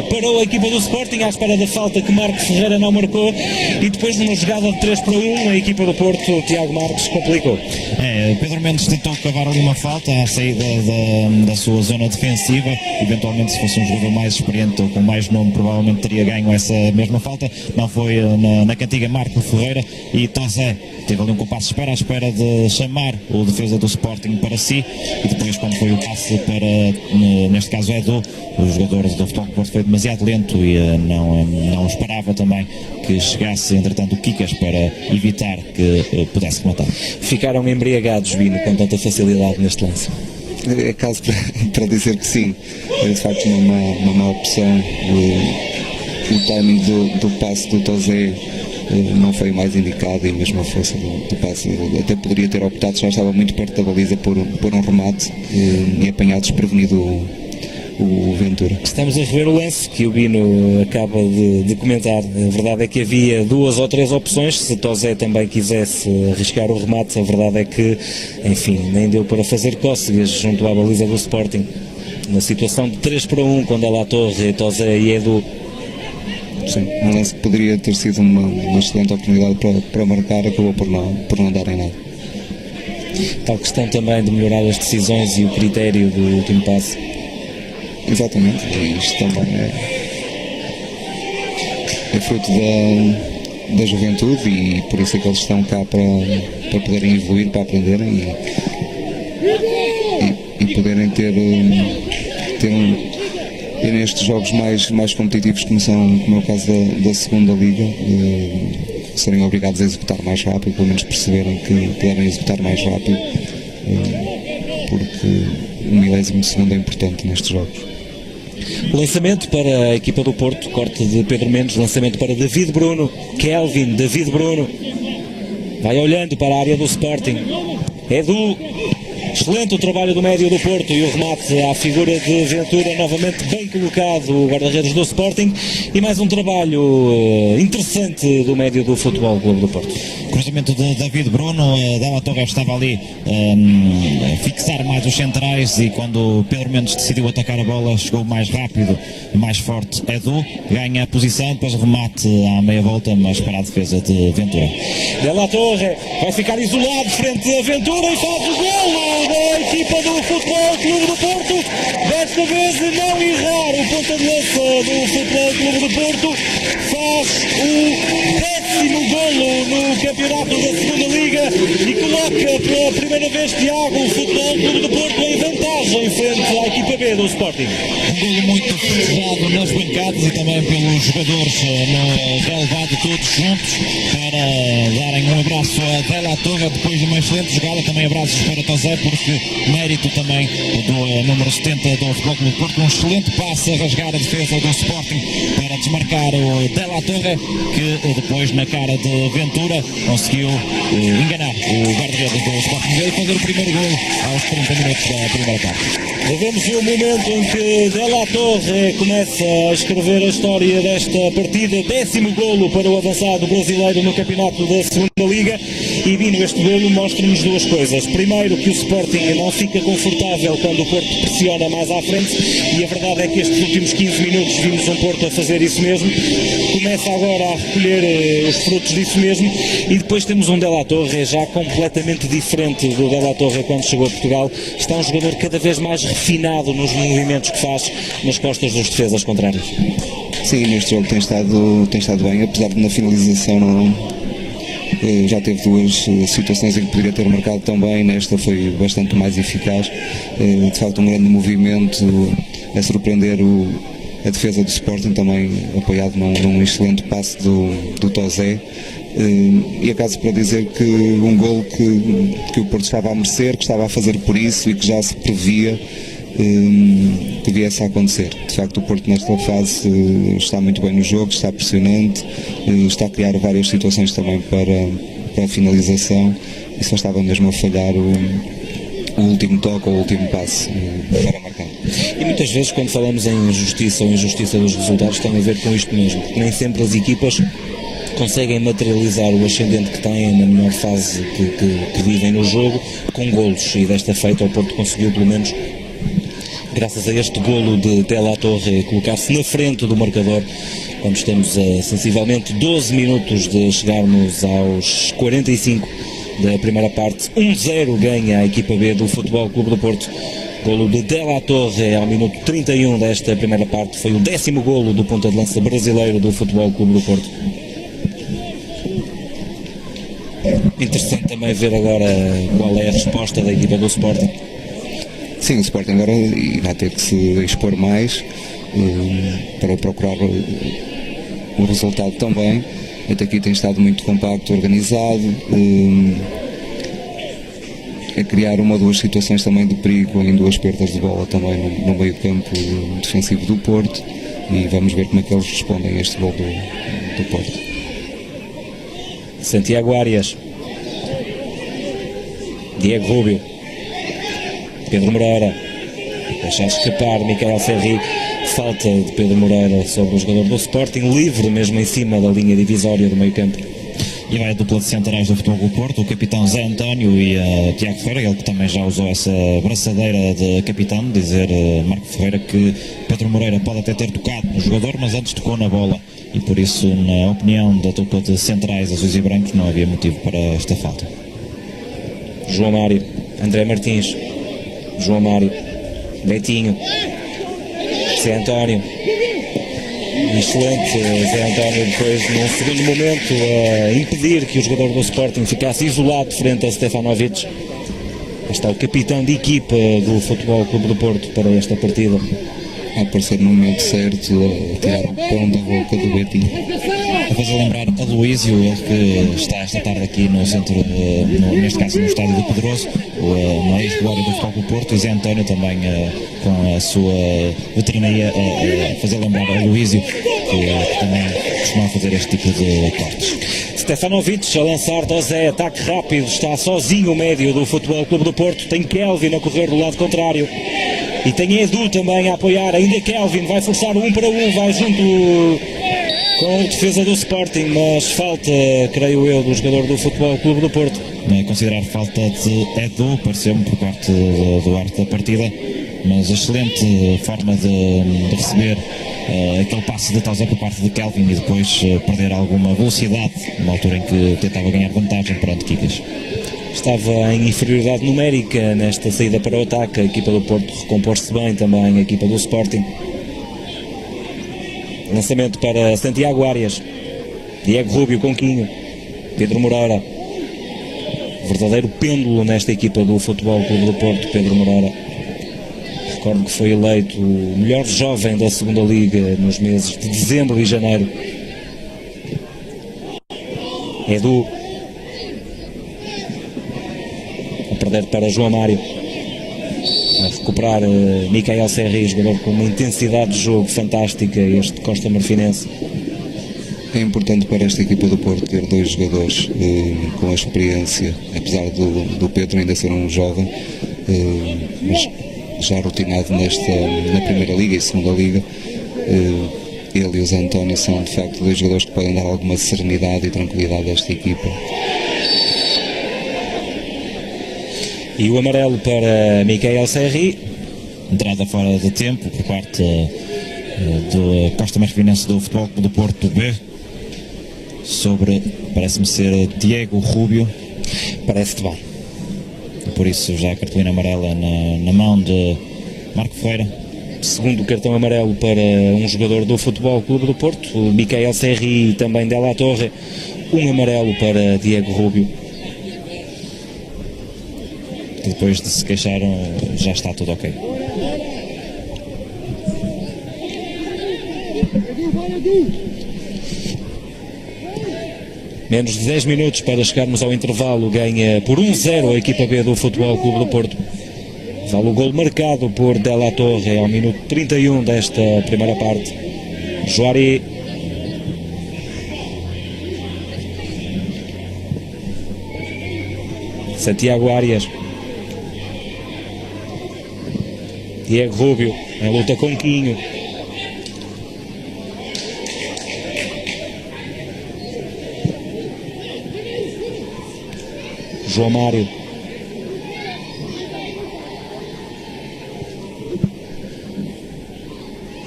Parou a equipa do Sporting à espera da falta que Marcos Ferreira não marcou, e depois numa jogada de 3-1 a equipa do Porto, Tiago Marques, complicou. Pedro Mendes tentou cavar ali uma falta à saída da sua zona defensiva. Eventualmente, se fosse um jogador mais experiente ou com mais nome, provavelmente teria ganho essa mesma falta. Não foi na cantiga Marcos Ferreira, e Tozé teve ali um compasso de espera à espera de chamar o defesa do Sporting para si, e depois, quando foi o passe para, neste caso, Edu, o jogador do Futebol do Porto foi demasiado lento e não esperava também que chegasse, entretanto, o Kikas para evitar que pudesse matar. Ficaram embriagados, Bino, com tanta facilidade neste lance. É caso para dizer que sim, é de facto uma má opção. O timing do passe do Tozé não foi o mais indicado, e mesmo a força do passe, até poderia ter optado, já estava muito perto da baliza, por um remate e apanhado desprevenido o Ventura. Estamos a rever o lance que o Bino acaba de comentar. A verdade é que havia 2 ou 3 opções. Se Tozé também quisesse arriscar o remate, a verdade é que, enfim, nem deu para fazer cócegas junto à baliza do Sporting. Na situação de 3-1, com De La Torre, Tozé e Edu. Sim, um lance que poderia ter sido uma excelente oportunidade para marcar, acabou por não dar em nada. Tal questão também de melhorar as decisões e o critério do último passe. Exatamente, e isto também é fruto da juventude, e por isso é que eles estão cá para poderem evoluir, para aprenderem e poderem ter nestes jogos mais competitivos, como é o caso da segunda liga, serem obrigados a executar mais rápido, pelo menos perceberem que devem executar mais rápido, porque o milésimo de segundo é importante nestes jogos. Lançamento para a equipa do Porto, corte de Pedro Mendes, lançamento para David Bruno, Kelvin, David Bruno, vai olhando para a área do Sporting, Edu, excelente o trabalho do médio do Porto, e o remate à figura de Ventura, novamente bem colocado, o guarda-redes do Sporting, e mais um trabalho interessante do médio do Futebol Clube do Porto. Cruzamento de David Bruno, De La Torre estava ali a fixar mais os centrais, e quando Pedro Mendes decidiu atacar a bola, chegou mais rápido e mais forte Edu, ganha a posição, depois remate à meia volta, mas para a defesa de Ventura. De La Torre vai ficar isolado frente a Ventura e faz o golo da equipa do Futebol Clube do Porto, desta vez não errar o ponta de lança do Futebol Clube do Porto, faz o 10º golo no campeonato da segunda liga e coloca pela primeira vez, Tiago, o Futebol Clube do Porto em vantagem Torre em frente à equipa B do Sporting. Um golo muito festejado nas bancadas e também pelos jogadores no relevado, todos juntos, para darem um abraço a Della Torre depois de uma excelente jogada. Também abraços para Tosé, porque mérito também do número 70 do Futebol Clube do Porto. Um excelente passe a rasgar a defesa do Sporting para desmarcar o Della Torre, que depois na cara de Ventura conseguiu enganar o guarda-redes do Sporting e fazer o primeiro golo aos 30 minutos da primeira parte. Vemos o momento em que Della Torre começa a escrever a história desta partida. 10º golo para o avançado brasileiro no campeonato da Segunda Liga. E Bino, este golo mostra-nos duas coisas. Primeiro, que o Sporting não fica confortável quando o Porto pressiona mais à frente, e a verdade é que estes últimos 15 minutos vimos um Porto a fazer isso mesmo. Começa agora a recolher os frutos disso mesmo, e depois temos um Della Torre já completamente diferente do Della Torre quando chegou a Portugal. Está um jogador cada vez mais refinado nos movimentos que faz nas costas dos defesas contrários. Sim, neste jogo tem estado bem, apesar de na finalização não... Já teve duas situações em que poderia ter marcado tão bem, nesta foi bastante mais eficaz. De facto, um grande movimento a surpreender a defesa do Sporting, também apoiado num excelente passe do Tosé. E acaso para dizer que um golo que o Porto estava a merecer, que estava a fazer por isso e que já se previa que viesse a acontecer. De facto, o Porto nesta fase está muito bem no jogo, está pressionante, está a criar várias situações também para a finalização, e só estava mesmo a falhar o último toque ou o último passe para marcar. E muitas vezes, quando falamos em justiça ou injustiça dos resultados, tem a ver com isto mesmo, porque nem sempre as equipas conseguem materializar o ascendente que têm na melhor fase que vivem no jogo com golos, e desta feita o Porto conseguiu, pelo menos graças a este golo de Della Torre, colocar-se na frente do marcador. Quando estamos a sensivelmente 12 minutos de chegarmos aos 45 da primeira parte, 1-0 ganha a equipa B do Futebol Clube do Porto. Golo de Della Torre ao minuto 31 desta primeira parte, foi o 10º golo do ponta de lança brasileiro do Futebol Clube do Porto. Interessante também ver agora qual é a resposta da equipa do Sporting. Sim, o Sporting agora vai ter que se expor mais para procurar o resultado também. Até aqui tem estado muito compacto, organizado, a criar uma ou duas situações também de perigo em duas perdas de bola também no meio campo defensivo do Porto, e vamos ver como é que eles respondem a este gol do Porto. Santiago Arias, Diego Rubio, Pedro Moreira, deixar escapar Miquel Ferri, falta de Pedro Moreira sobre o jogador do Sporting, livre mesmo em cima da linha divisória do meio campo. E vai a dupla de centrais do Futebol Clube do Porto, o capitão Zé António e Tiago Ferreira, ele que também já usou essa braçadeira de capitão, dizer Marco Ferreira que Pedro Moreira pode até ter tocado no jogador, mas antes tocou na bola, e por isso, na opinião da dupla de centrais azuis e brancos, não havia motivo para esta falta. João Mário, André Martins, João Mário, Betinho, Zé António, excelente Zé António, depois num segundo momento a impedir que o jogador do Sporting ficasse isolado frente a Stefanovic. Está o capitão de equipa do Futebol Clube do Porto para esta partida. A aparecer no momento certo, a tirar o pão da boca do Betinho. A fazer lembrar a Luísio, ele que está esta tarde aqui no centro, neste caso no estádio do Pedroso, na ex-glória do Futebol do Porto, e Zé António também com a sua veterinaria a fazer lembrar a Luísio, que também costuma fazer este tipo de cortes. Stefanovic a lançar Tosé, ataque rápido, está sozinho o médio do Futebol Clube do Porto, tem Kelvin a correr do lado contrário. E tem Edu também a apoiar, ainda Kelvin vai forçar o 1 para 1, vai junto com a defesa do Sporting, mas falta, creio eu, do jogador do Futebol Clube do Porto. Considerar falta de Edu, pareceu-me por parte do arte da partida, mas excelente forma de receber aquele passe de Tosé por parte de Kelvin e depois perder alguma velocidade na altura em que tentava ganhar vantagem perante Kikas. Estava em inferioridade numérica nesta saída para o ataque, a equipa do Porto recompor-se bem também, a equipa do Sporting. Lançamento para Santiago Arias, Diego Rubio com Quinho, Pedro Moreira. Verdadeiro pêndulo nesta equipa do Futebol Clube do Porto, Pedro Moreira. Recordo que foi eleito o melhor jovem da segunda Liga nos meses de dezembro e janeiro. Edu a perder para João Mário, a recuperar Micael Serri, jogador com uma intensidade de jogo fantástica, este Costa Marfinense. É importante para esta equipa do Porto ter dois jogadores com a experiência, apesar do Pedro ainda ser um jovem, mas já rotinado na Primeira Liga e Segunda Liga. Ele e o Zé António são de facto dois jogadores que podem dar alguma serenidade e tranquilidade a esta equipa. E o amarelo para Micael Serri. Entrada fora de tempo por parte do Costa Marfinense do Futebol Clube do Porto B, sobre, parece-me ser Diego Rúbio. Parece-te bem. Por isso já a cartolina amarela na mão de Marco Ferreira. Segundo cartão amarelo para um jogador do Futebol Clube do Porto, o Micael Serri e também De La Torre. Um amarelo para Diego Rúbio. E depois de se queixaram, já está tudo ok. Menos de 10 minutos para chegarmos ao intervalo. Ganha por 1-0 a equipa B do Futebol Clube do Porto. Vale o gol marcado por De La Torre ao minuto 31 desta primeira parte. Juari. Santiago Arias. Diego Rúbio em luta com Quinho. João Mário.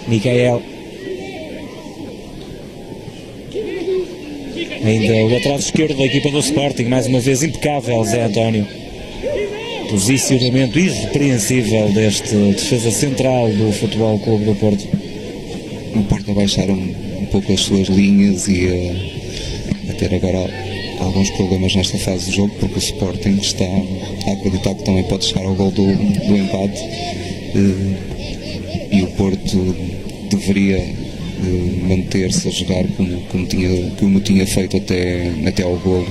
Micael. Ainda o lateral esquerdo da equipa do Sporting, mais uma vez impecável, Zé António. Posicionamento irrepreensível deste defesa central do Futebol Clube do Porto. O Porto a baixar um pouco as suas linhas e a ter agora alguns problemas nesta fase do jogo, porque o Sporting está a acreditar que também pode chegar ao gol do empate, e o Porto deveria manter-se a jogar como tinha feito até ao golo.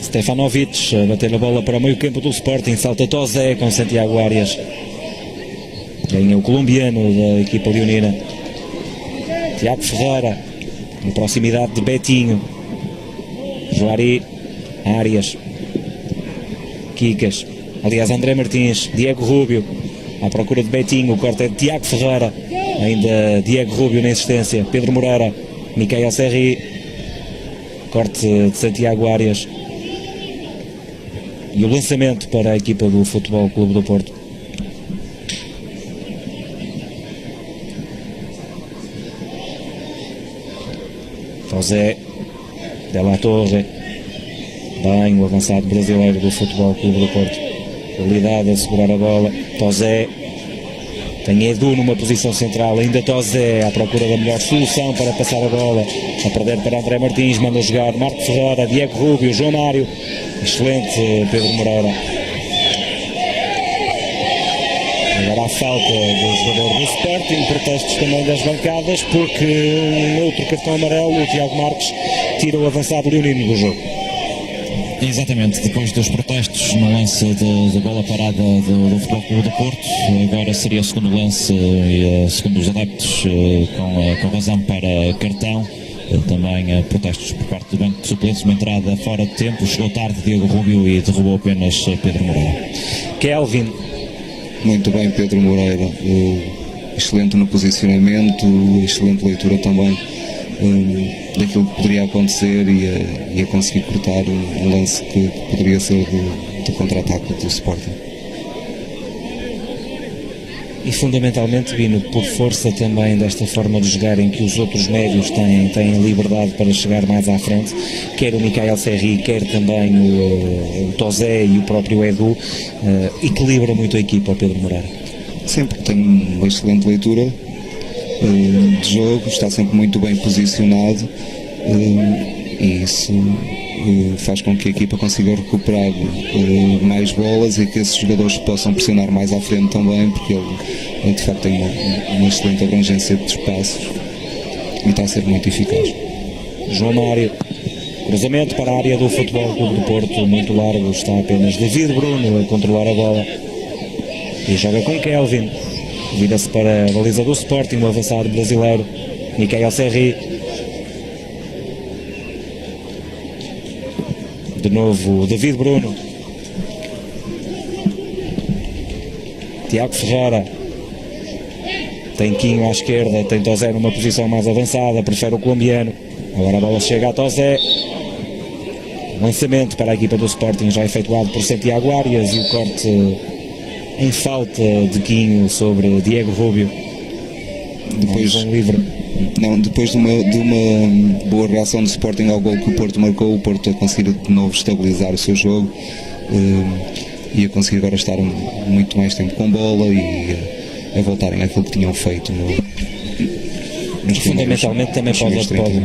Stefanovic a bater a bola para o meio campo do Sporting, salta Tozé com Santiago Arias. Ganha o colombiano da equipa leonina. Tiago Ferreira em proximidade de Betinho. Juari, Arias, Kikas, aliás André Martins, Diego Rúbio à procura de Betinho, o corte é de Tiago Ferreira, ainda Diego Rúbio na insistência, Pedro Moreira, Micael Serri, corte de Santiago Arias e o lançamento para a equipa do Futebol Clube do Porto. José De La Torre, bem o avançado brasileiro do Futebol Clube do Porto, habilidade a segurar a bola. Tozé tem Edu numa posição central, ainda Tozé à procura da melhor solução para passar a bola, a perder para André Martins, manda jogar Marco Ferreira, Diego Rúbio, João Mário, excelente Pedro Moreira. Agora a falta do jogador do Sporting, protestos também das bancadas, porque um outro cartão amarelo, o Tiago Marques, tira o avançado leonino do jogo. Exatamente, depois dos protestos no lance de bola parada do Futebol Clube do Porto, agora seria o segundo lance, segundo os adeptos, com razão para cartão. Também protestos por parte do banco de suplentes, uma entrada fora de tempo, chegou tarde Diego Rúbio e derrubou apenas Pedro Moreira. Kelvin. Muito bem Pedro Moreira, excelente no posicionamento, excelente leitura também daquilo que poderia acontecer e a conseguir cortar um lance que poderia ser de contra-ataque do Sporting. E fundamentalmente, Bino, por força também desta forma de jogar em que os outros médios têm liberdade para chegar mais à frente, quer o Micael Serri, quer também o Tozé e o próprio Edu, equilibra muito a equipa, o Pedro Moreira. Sempre tem uma excelente leitura de jogo, está sempre muito bem posicionado e isso faz com que a equipa consiga recuperar mais bolas e que esses jogadores possam pressionar mais à frente também, porque ele de facto tem uma excelente abrangência de espaços e está a ser muito eficaz. João Mário, cruzamento para a área do Futebol Clube do Porto, muito largo, está apenas David Bruno a controlar a bola e joga com Kelvin, vira-se para a baliza do Sporting, o avançado brasileiro Michael Serri. De novo David Bruno, Tiago Ferreira, tem Quinho à esquerda, tem Tozé numa posição mais avançada, prefere o colombiano. Agora a bola chega a Tozé, lançamento para a equipa do Sporting já efetuado por Santiago Arias e o corte em falta de Quinho sobre Diego Rubio. Depois um livre. Não, depois de uma boa reação do Sporting ao gol que o Porto marcou, o Porto a conseguir de novo estabilizar o seu jogo e a conseguir agora estar muito mais tempo com bola e a voltarem àquilo que tinham feito fundamentalmente também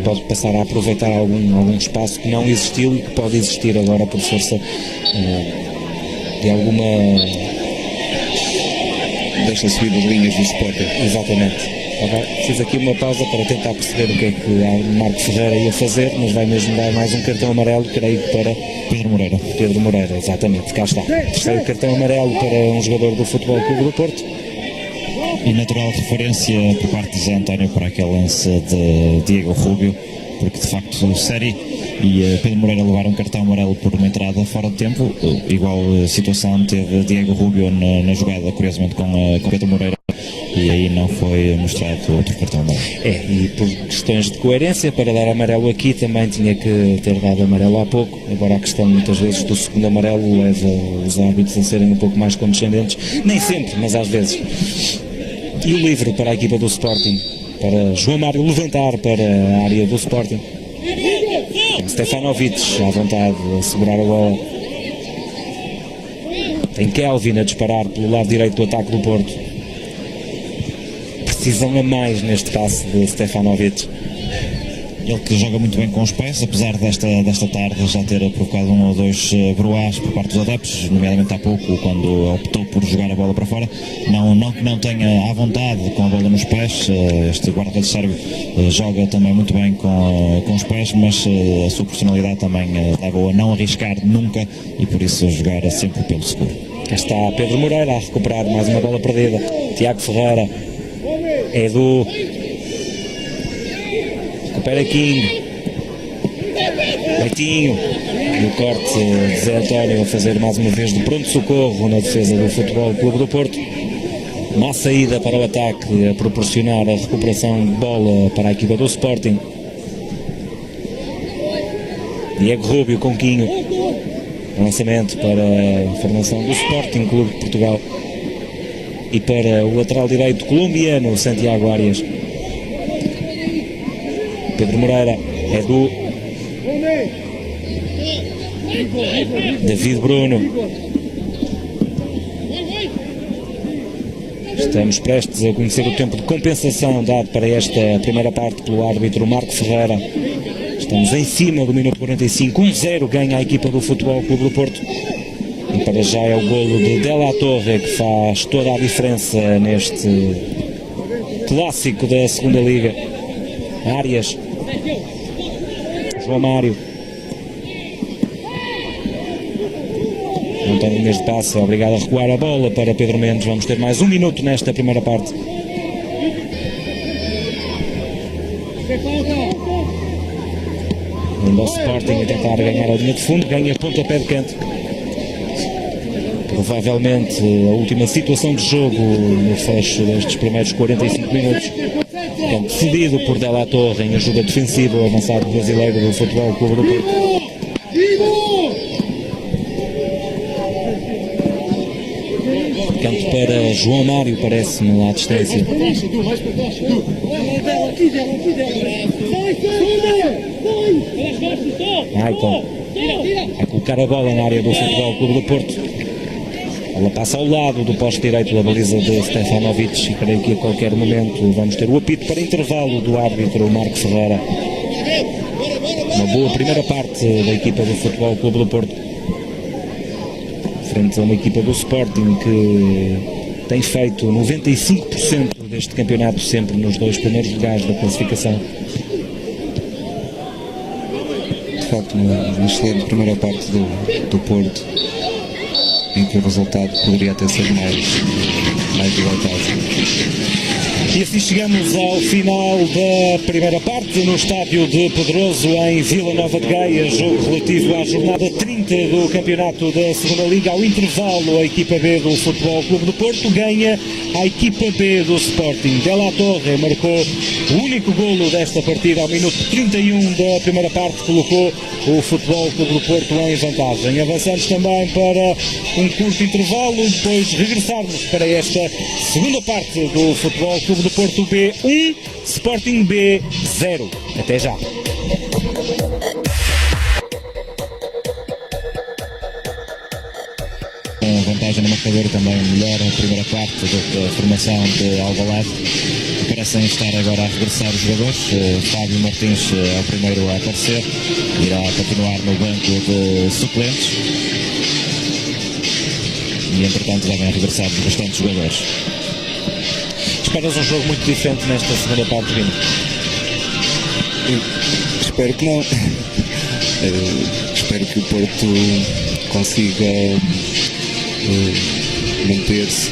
pode passar a aproveitar algum espaço que não existiu e que pode existir agora por força de alguma... Deixa subir as linhas do Sporting. Exatamente. Agora, fiz aqui uma pausa para tentar perceber o que é que o Marco Ferreira ia fazer, mas vai mesmo dar mais um cartão amarelo, creio que para Pedro Moreira, exatamente, cá está. Terceiro cartão amarelo para um jogador do Futebol Clube do Porto. E natural referência por parte de Zé António para aquele lance de Diego Rubio, porque de facto o Seri e Pedro Moreira levaram um cartão amarelo por uma entrada fora de tempo. Igual situação teve Diego Rubio na jogada, curiosamente, com Pedro Moreira, e aí não foi mostrado outro cartão amarelo. E por questões de coerência, para dar amarelo aqui também tinha que ter dado amarelo há pouco. Agora a questão muitas vezes do segundo amarelo leva os árbitros a serem um pouco mais condescendentes, nem sempre, mas às vezes. E o livre para a equipa do Sporting, para João Mário levantar para a área do Sporting. Stefanovic à vontade a segurar a bola. Tem Kelvin a disparar pelo lado direito do ataque do Porto. Precisam a mais neste passe de Stefanovic. Ele que joga muito bem com os pés, apesar desta tarde já ter provocado um ou dois broás por parte dos adeptos, nomeadamente há pouco, quando optou por jogar a bola para fora. Não que não tenha à vontade com a bola nos pés, este guarda-redes sérvio joga também muito bem com os pés, mas a sua personalidade também leva-o a não arriscar nunca e por isso jogar sempre pelo seguro. Cá está Pedro Moreira a recuperar mais uma bola perdida. Tiago Ferreira, Edu, recupera Quinho, Betinho, e o corte de Zé António a fazer mais uma vez de pronto-socorro na defesa do Futebol Clube do Porto. Má saída para o ataque a proporcionar a recuperação de bola para a equipa do Sporting. Diego Rubio com Quinho, lançamento para a formação do Sporting Clube de Portugal e para o lateral direito colombiano Santiago Arias. Pedro Moreira, Edu, David Bruno. Estamos prestes a conhecer o tempo de compensação dado para esta primeira parte pelo árbitro Marco Ferreira. Estamos em cima do minuto 45, 1-0 ganha a equipa do Futebol Clube do Porto. E para já é o golo de De La Torre que faz toda a diferença neste clássico da segunda Liga. Arias, João Mário, não tem linhas de passe, é obrigado a recuar a bola para Pedro Mendes. Vamos ter mais um minuto nesta primeira parte. O Sporting a tentar ganhar a linha de fundo, ganha pontapé de canto. Provavelmente a última situação de jogo no fecho destes primeiros 45 minutos. Campo cedido por De La Torre em ajuda defensiva, o avançado brasileiro do Futebol Clube do Porto. Canto para João Mário, parece-me lá à distância. Michael a colocar a bola na área do Futebol Clube do Porto. Ela passa ao lado do poste direito da baliza de Stefanovic e creio que a qualquer momento vamos ter o apito para intervalo do árbitro Marco Ferreira. Uma boa primeira parte da equipa do Futebol Clube do Porto, frente a uma equipa do Sporting que tem feito 95% deste campeonato sempre nos 2 primeiros lugares da classificação. De facto, uma excelente primeira parte do Porto, em que o resultado poderia até ser mais dilatado. E assim chegamos ao final da primeira parte no estádio de Pedroso, em Vila Nova de Gaia, jogo relativo à jornada 30 do campeonato da segunda Liga. Ao intervalo, a equipa B do Futebol Clube do Porto ganha a equipa B do Sporting. De La Torre marcou o único golo desta partida ao minuto 31 da primeira parte, colocou o Futebol Clube do Porto em vantagem. Avançamos também para um curto intervalo, depois regressarmos para esta segunda parte do Futebol Clube do Porto B 1, Sporting B 0. Até já. Com vantagem no marcador, também melhor a primeira parte da formação de Alvalade. Parecem estar agora a regressar os jogadores. Fábio Martins é o primeiro a aparecer, irá continuar no banco de suplentes e entretanto devem regressar os restantes jogadores. Esperas um jogo muito diferente nesta segunda parte, Vini? Espero que não. Espero que o Porto consiga manter-se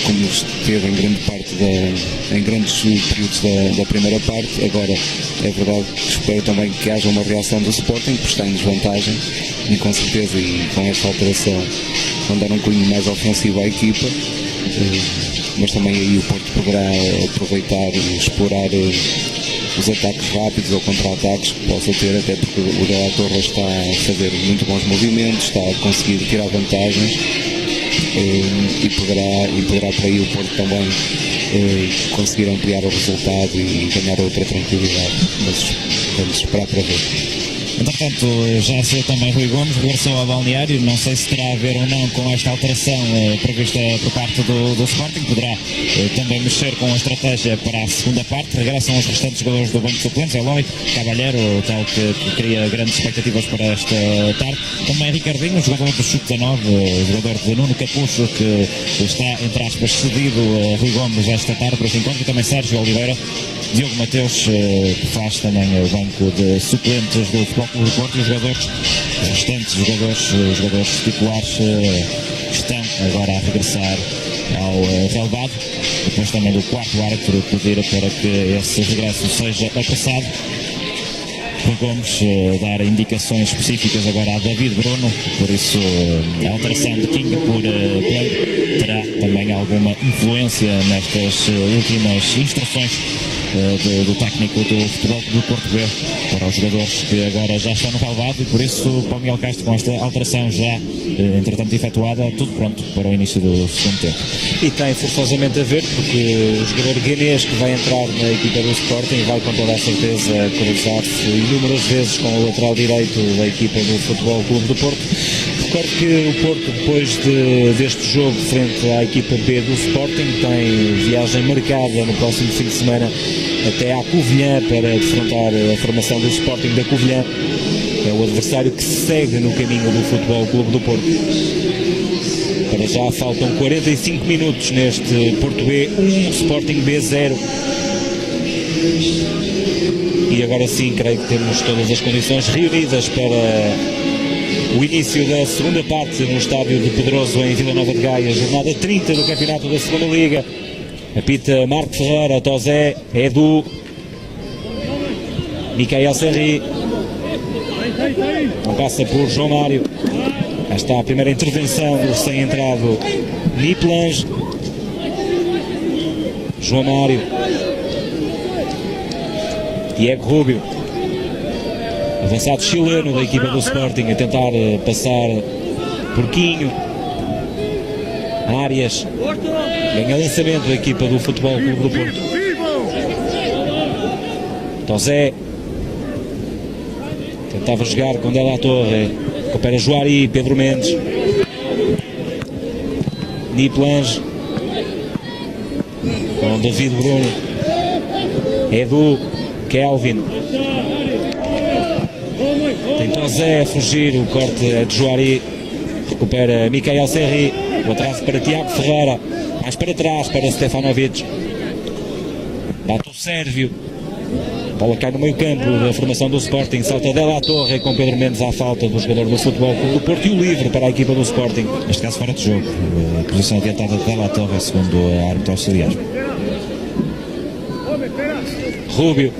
como esteve em grande parte em grandes períodos da primeira parte. Agora é verdade que espero também que haja uma reação do Sporting, porque está em desvantagem, e com certeza, e com esta alteração vão dar um cunho mais ofensivo à equipa, mas também aí o Porto poderá aproveitar e explorar os ataques rápidos ou contra-ataques que possa ter, até porque o De La Torre está a fazer muito bons movimentos, está a conseguir tirar vantagens, e poderá por aí o Porto também conseguir ampliar o resultado e ganhar outra tranquilidade, mas vamos esperar para ver. Entretanto, já sei também Rui Gomes regressou ao balneário. Não sei se terá a ver ou não com esta alteração prevista por parte do Sporting. Poderá também mexer com a estratégia para a segunda parte. Regressam os restantes jogadores do banco de suplentes, Eloy, Cavalheiro, tal que cria grandes expectativas para esta tarde. Também Ricardinho, jogador do Sub-19, jogador de Nuno Capucho, que está, entre aspas, cedido a Rui Gomes esta tarde para este encontro. E também Sérgio Oliveira, Diogo Mateus, que faz também o banco de suplentes do Futebol Clube do Porto. Os restantes jogadores titulares estão agora a regressar ao relevado, depois também do quarto árbitro pedir para que esse regresso seja apressado. Rui Gomes dar indicações específicas agora a David Bruno, por isso a alteração de King por Play terá também alguma influência nestas últimas instruções do técnico do Futebol do Porto B para os jogadores que agora já estão no relevado, e por isso para o Miguel Castro, com esta alteração já entretanto efetuada, tudo pronto para o início do segundo tempo. E tem forçosamente a ver, porque o jogador guinês que vai entrar na equipa do Sporting vai com toda a certeza cruzar-se inúmeras vezes com o lateral direito da equipa do Futebol Clube do Porto. Recordo que o Porto, depois deste jogo frente à equipa B do Sporting, tem viagem marcada no próximo fim de semana até à Covilhã para defrontar a formação do Sporting da Covilhã. É o adversário que se segue no caminho do Futebol Clube do Porto. Para já faltam 45 minutos neste Porto B 1, Sporting B 0. E agora sim, creio que temos todas as condições reunidas para o início da segunda parte no estádio de Pedroso, em Vila Nova de Gaia, jornada 30 do campeonato da segunda Liga. Apita Marco Ferreira, Tozé, Edu, Micael Serri, não passa por João Mário. Cá está a primeira intervenção do recém-entrado Niplange. João Mário, Diego Rubio, avançado chileno da equipa do Sporting, a tentar passar por Quinho. Arias, ganha lançamento da equipa do Futebol Clube do Porto. Tozé tentava jogar com De La Torre, recupera Juari, Pedro Mendes, Niplange com David Bruno, Tosé a fugir, o corte é de Juari, recupera Mikael Serri, o atraso para Tiago Ferreira, mais para trás para Stefanovic, bate o Sérvio, a bola cai no meio campo da formação do Sporting, salta Della Torre com Pedro Mendes à falta do jogador do Futebol Clube do Porto e o livre para a equipa do Sporting. Neste caso fora de jogo, a posição adiantada de Della Torre, segundo a árbitro auxiliar. Rúbio,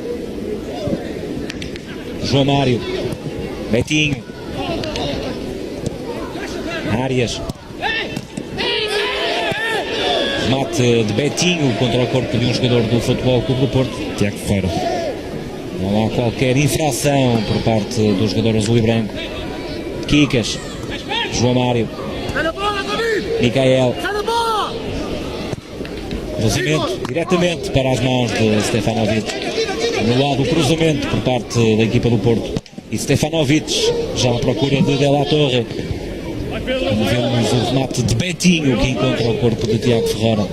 João Mário, Betinho, Arias, remate de Betinho contra o corpo de um jogador do Futebol Clube do Porto, Tiago Ferreira. não há qualquer infração por parte do jogador azul e branco. Kikas, João Mário, Mikael, cruzamento diretamente para as mãos de Stefanovic, no lado o cruzamento por parte da equipa do Porto e Stefanovic já à procura de Della Torre. Vemos o remate de Betinho que encontra o corpo de Tiago Ferreira.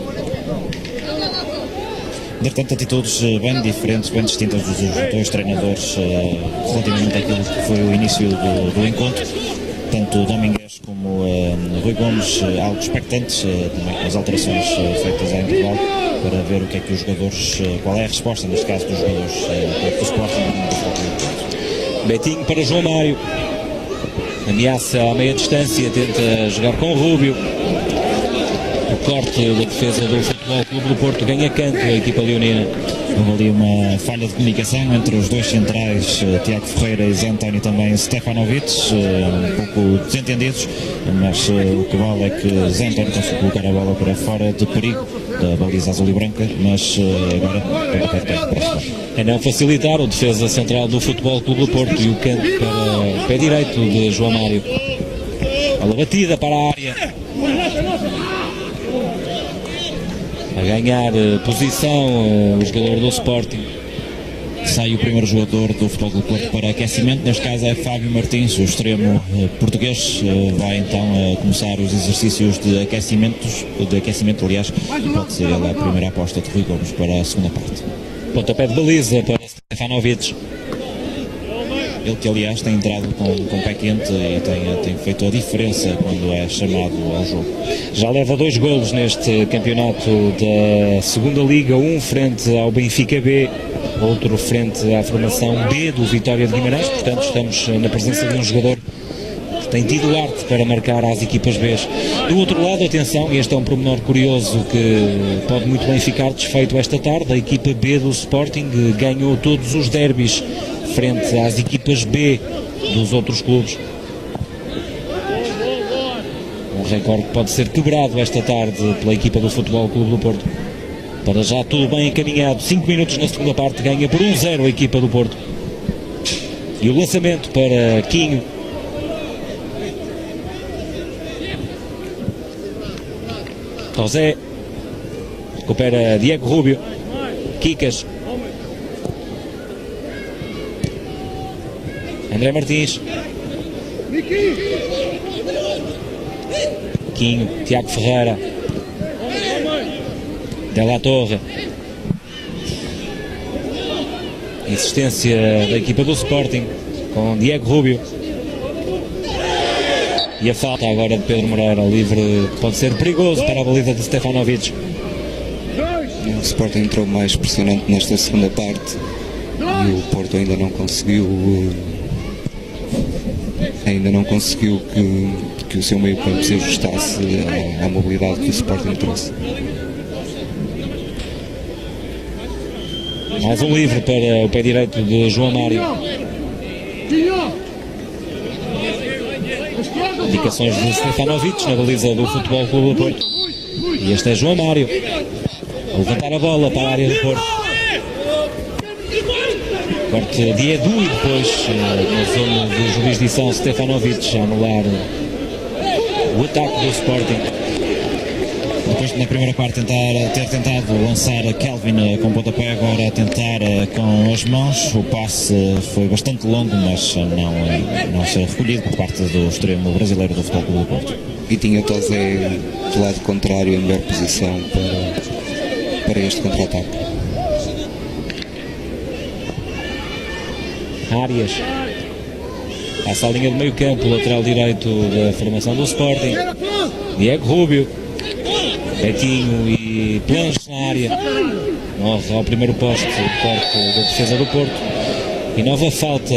Portanto, atitudes bem diferentes, bem distintas dos dois treinadores relativamente àquilo que foi o início do encontro. Tanto o Domingues como o Rui Gomes, algo expectantes, também com as alterações feitas à intervalo, para ver o que é que os jogadores, qual é a resposta, neste caso, dos jogadores do Sporting. Betinho para João Mário, ameaça à meia distância, tenta jogar com o Rúbio. O corte da defesa do Futebol Clube do Porto ganha canto a equipa leonina. Houve ali uma falha de comunicação entre os dois centrais, Tiago Ferreira e Zé António, também Stefanovic, um pouco desentendidos, mas o que vale é que Zé António conseguiu colocar a bola para fora de perigo da baliza azul e branca, mas agora para a não facilitar o defesa central do Futebol Clube do Porto e o canto para o pé direito de João Mário. Bola batida para a área. A ganhar posição o jogador do Sporting. Sai o primeiro jogador do Futebol Clube do Porto para aquecimento, neste caso é Fábio Martins, o extremo português, vai então começar os exercícios de aquecimento, aliás, pode ser ele a primeira aposta de Rui Gomes para a segunda parte. Pontapé de baliza para Stefanovic. Ele que, aliás, tem entrado com pé quente e tem feito a diferença quando é chamado ao jogo. Já leva 2 golos neste campeonato da segunda Liga, um frente ao Benfica B, outro frente à formação B do Vitória de Guimarães. Portanto, estamos na presença de um jogador que tem tido arte para marcar às equipas B. Do outro lado, atenção, e este é um pormenor curioso que pode muito bem ficar desfeito esta tarde, a equipa B do Sporting ganhou todos os derbys frente às equipas B dos outros clubes. Um recorde que pode ser quebrado esta tarde pela equipa do Futebol Clube do Porto. Para já tudo bem encaminhado, 5 minutos na segunda parte, ganha por 1-0 a equipa do Porto. E o lançamento para Quinho. Tosé, recupera Diego Rúbio, Kikas, André Martins, Quinho, Tiago Ferreira, Della Torre, insistência da equipa do Sporting com Diego Rúbio e a falta agora de Pedro Moreira, livre, pode ser perigoso para a baliza de Stefanovic. O Sporting entrou mais pressionante nesta segunda parte e o Porto ainda não conseguiu que o seu meio campo se ajustasse à mobilidade que o Sporting trouxe. Mais um livre para o pé direito de João Mário. Indicações de Stefanovic na baliza do Futebol Clube do Porto. E este é João Mário a levantar a bola para a área do Porto. Corte de Edu e depois na zona de jurisdição Stefanovic a anular o ataque do Sporting. Depois na primeira parte ter tentado lançar a Kelvin com pontapé, agora a tentar com as mãos. O passe foi bastante longo, mas não ser recolhido por parte do extremo brasileiro do Futebol Clube do Porto. E tinha Tosé do lado contrário em melhor posição para este contra-ataque. Arias, passa a linha de meio campo, lateral direito da formação do Sporting, Diego Rubio, Betinho e Planche na área, morre ao primeiro poste, corte da defesa do Porto, e nova falta,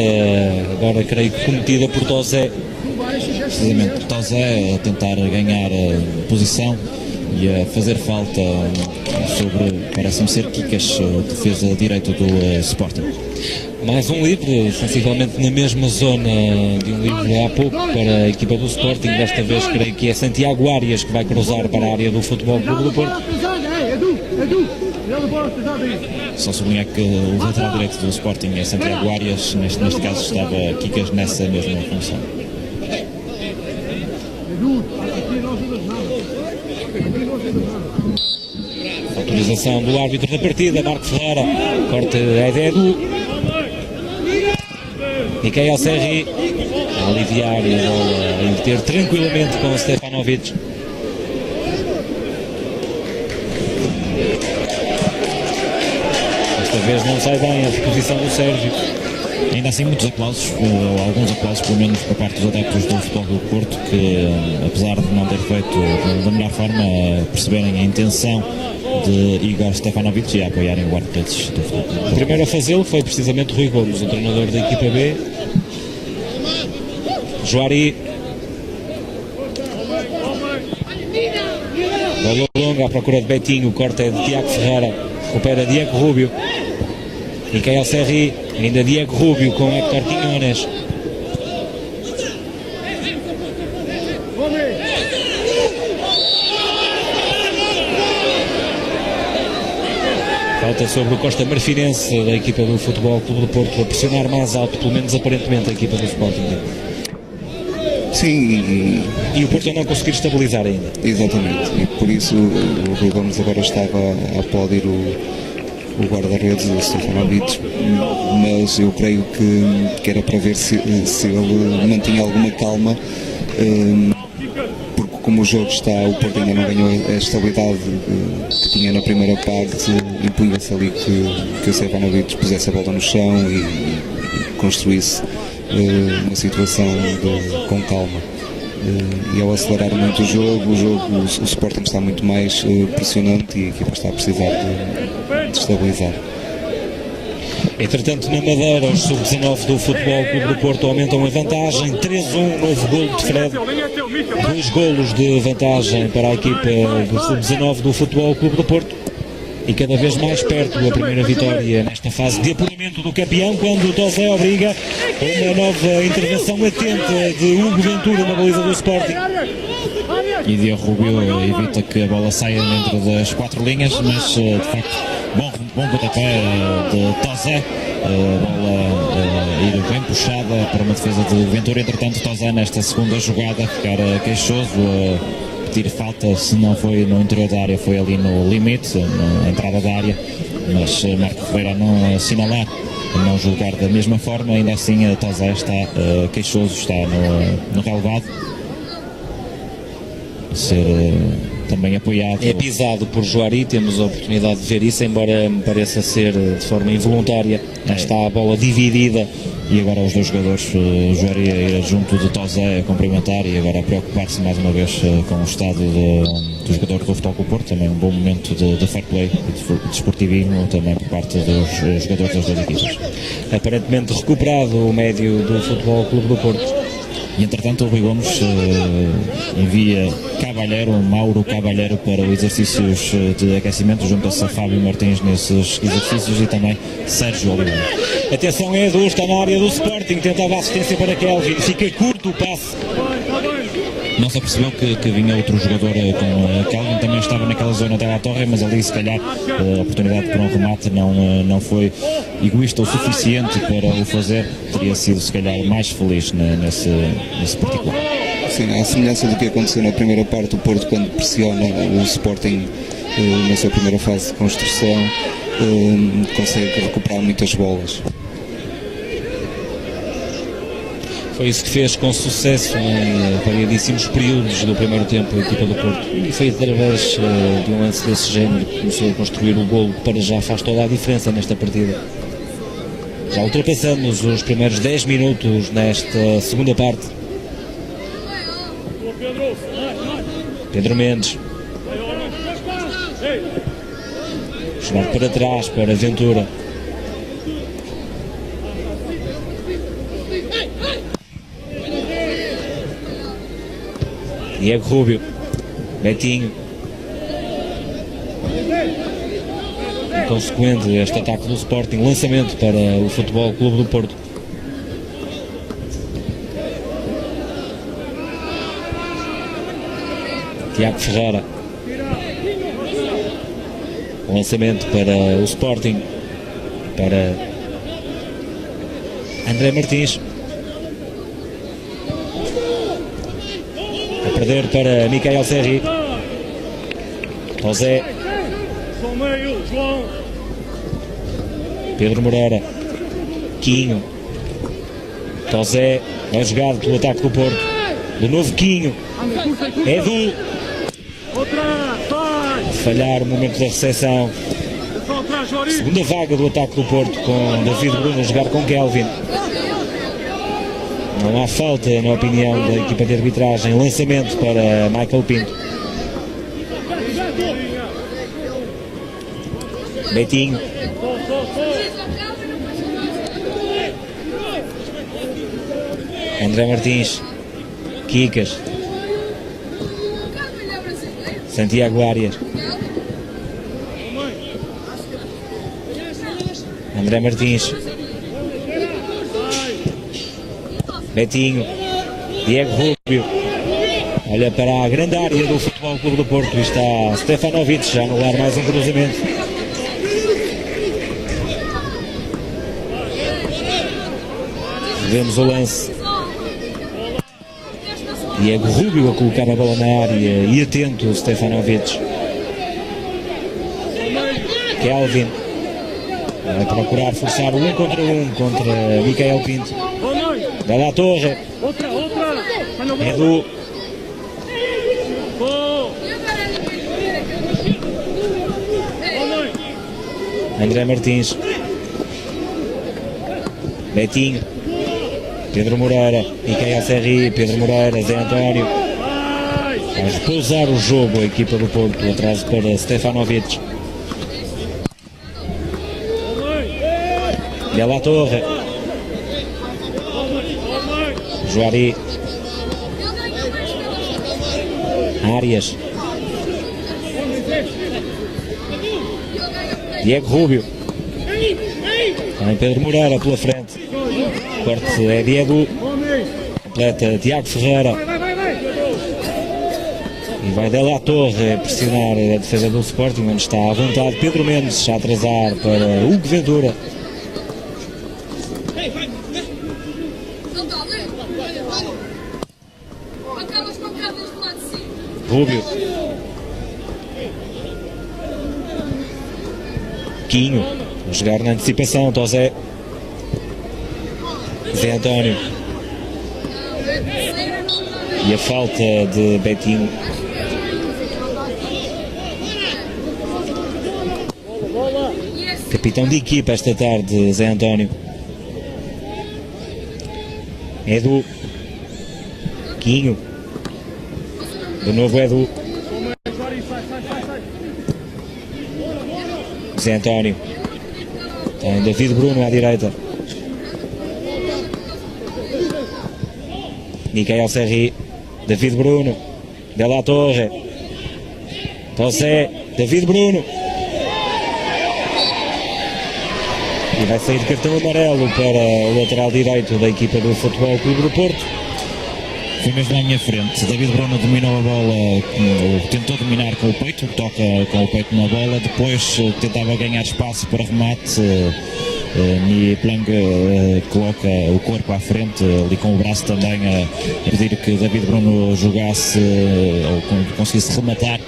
agora creio que cometida por Tozé. Precisamente Tozé a tentar ganhar posição e a fazer falta sobre, parece-me ser, Kikas, defesa direito do Sporting. Mais um livre, sensivelmente na mesma zona de um livre há pouco para a equipa do Sporting. Desta vez creio que é Santiago Arias que vai cruzar para a área do Futebol Clube do Porto. Só sublinhar que o lateral direito do Sporting é Santiago Arias, neste caso estava Kikas nessa mesma função. Autorização do árbitro da partida, Marco Ferreira, corte é de Edu. Mikael Serri a aliviar e a bola a inverter tranquilamente com o Stefanovic. Desta vez não sai bem a reposição do Sérgio. Ainda assim muitos aplausos, ou alguns aplausos pelo menos por parte dos adeptos do Futebol do Porto, que apesar de não ter feito da melhor forma, perceberem a intenção de Igor Stefanovic e a apoiarem o guarda-redes do Futebol do Porto. O primeiro a fazê-lo foi precisamente Rui Gomes, o treinador da equipa B. Juari, bola longa à procura de Betinho, o corte é de Tiago Ferreira, recupera Diego Rubio, Mikael Serri, ainda Diego Rubio com Héctor Quinones. Falta sobre o Costa Marfinense da equipa do Futebol Clube do Porto, a pressionar mais alto, pelo menos aparentemente, a equipa do Sporting. Sim, E o Porto a não conseguir estabilizar ainda. exatamente. E por isso o Rui Gomes agora estava a aplaudir o guarda-redes, o Stefanovic, mas eu creio que era para ver se ele mantinha alguma calma, porque como o jogo está, o Porto ainda não ganhou a estabilidade que tinha na primeira parte, impunha-se ali que o Stefanovic pusesse a bola no chão e construísse uma situação com calma. E ao acelerar muito o jogo, o Sporting está muito mais pressionante e a equipa está a precisar de estabilizar. Entretanto, na Madeira, os sub-19 do Futebol Clube do Porto aumentam a vantagem, 3-1, novo golo de Fred, 2 golos de vantagem para a equipa do sub-19 do Futebol Clube do Porto, e cada vez mais perto a primeira vitória nesta fase de apuramento do campeão, quando o Tozé obriga a uma nova intervenção atenta de Hugo Ventura na baliza do Sporting. E Diego Rubio evita que a bola saia dentro das 4 linhas, mas de facto bom pontapé de Tozé, a bola ir bem puxada para uma defesa de Ventura. Entretanto, Tozé nesta segunda jogada ficar queixoso, pedir falta, se não foi no interior da área, foi ali no limite, na entrada da área, mas Marco Ferreira não assinalar, não julgar da mesma forma. Ainda assim Tozé está queixoso, está no relevado, ser também apoiado. É pisado por Juari, temos a oportunidade de ver isso, embora me pareça ser de forma involuntária. Está a bola dividida. E agora os dois jogadores, Juari a ir junto de Tozé a cumprimentar e agora a preocupar-se mais uma vez com o estado do jogador do Futebol Clube do Porto. Também um bom momento de fair play e de esportivismo também por parte dos jogadores das duas equipas. Aparentemente recuperado o médio do Futebol Clube do Porto. E entretanto o Rui Gomes envia Mauro Cavalheiro para os exercícios de aquecimento, junta-se a Fábio Martins nesses exercícios e também Sérgio Oliveira. Atenção, Edu está na área do Sporting, tentava a assistência para Kelvin, fica curto o passe. Não se apercebeu que vinha outro jogador com Kelvin, também estava naquela zona da Torre, mas ali se calhar a oportunidade para um remate não foi egoísta o suficiente para o fazer. Teria sido se calhar mais feliz nesse particular. Sim, à semelhança do que aconteceu na primeira parte, o Porto, quando pressiona o Sporting na sua primeira fase de construção, consegue recuperar muitas bolas. Foi isso que fez com sucesso em variadíssimos períodos do primeiro tempo a equipa do Porto. E foi através de um lance desse género que começou a construir o golo que para já faz toda a diferença nesta partida. Já ultrapassamos os primeiros 10 minutos nesta segunda parte. Pedro Mendes. Jogar para trás para Ventura. Diego Rubio. Betinho. Inconsequente este ataque do Sporting. Lançamento para o Futebol Clube do Porto. Tiago Ferreira. Lançamento para o Sporting. Para André Martins. A perder para Micael Serri. José. Pedro Moreira. Quinho. José. É jogado pelo ataque do Porto. De novo Quinho. Edu. Falhar o momento da recepção. Segunda vaga do ataque do Porto, com David Bruno a jogar com Kelvin. Não há falta, na opinião da equipa de arbitragem. Lançamento para Michael Pinto. Betinho. André Martins. Kikas. Santiago Arias. André Martins. Betinho. Diego Rubio. Olha para a grande área do Futebol Clube do Porto. E está Stefanovic a anular mais um cruzamento. Vemos o lance. Diego Rubio a colocar a bola na área e atento Stefanovic. Kelvin vai procurar forçar o 1 contra Micael Pinto. Dá à torre. Edu. André Martins. Betinho. Pedro Moreira, Micael Serri, Pedro Moreira, Zé António. Vai repousar o jogo a equipa do Porto, atrás para Stefanovic. Dela Torre. Juari. Arias. Diego Rubio. Também Pedro Moreira pela frente. Corte é Diego. Completa Tiago Ferreira. E vai dela à torre pressionar a defesa do Sporting, onde está à vontade Pedro Mendes a atrasar para Hugo Ventura. Rubio. Quinho. A jogar na antecipação. José. Zé António. E a falta de Betinho. Capitão de equipa esta tarde, Zé António. Edu. Quinho. De novo Edu. Zé António. Tem David Bruno à direita. Micael Serri. David Bruno. Dela Torre. José. David Bruno. E vai sair de cartão amarelo para o lateral direito da equipa do Futebol Clube do Porto. Foi mesmo à minha frente. David Bruno dominou a bola, tentou dominar com o peito, toca com o peito na bola, depois tentava ganhar espaço para remate. Nieplang coloca o corpo à frente, ali com o braço também a pedir que David Bruno jogasse ou conseguisse rematar,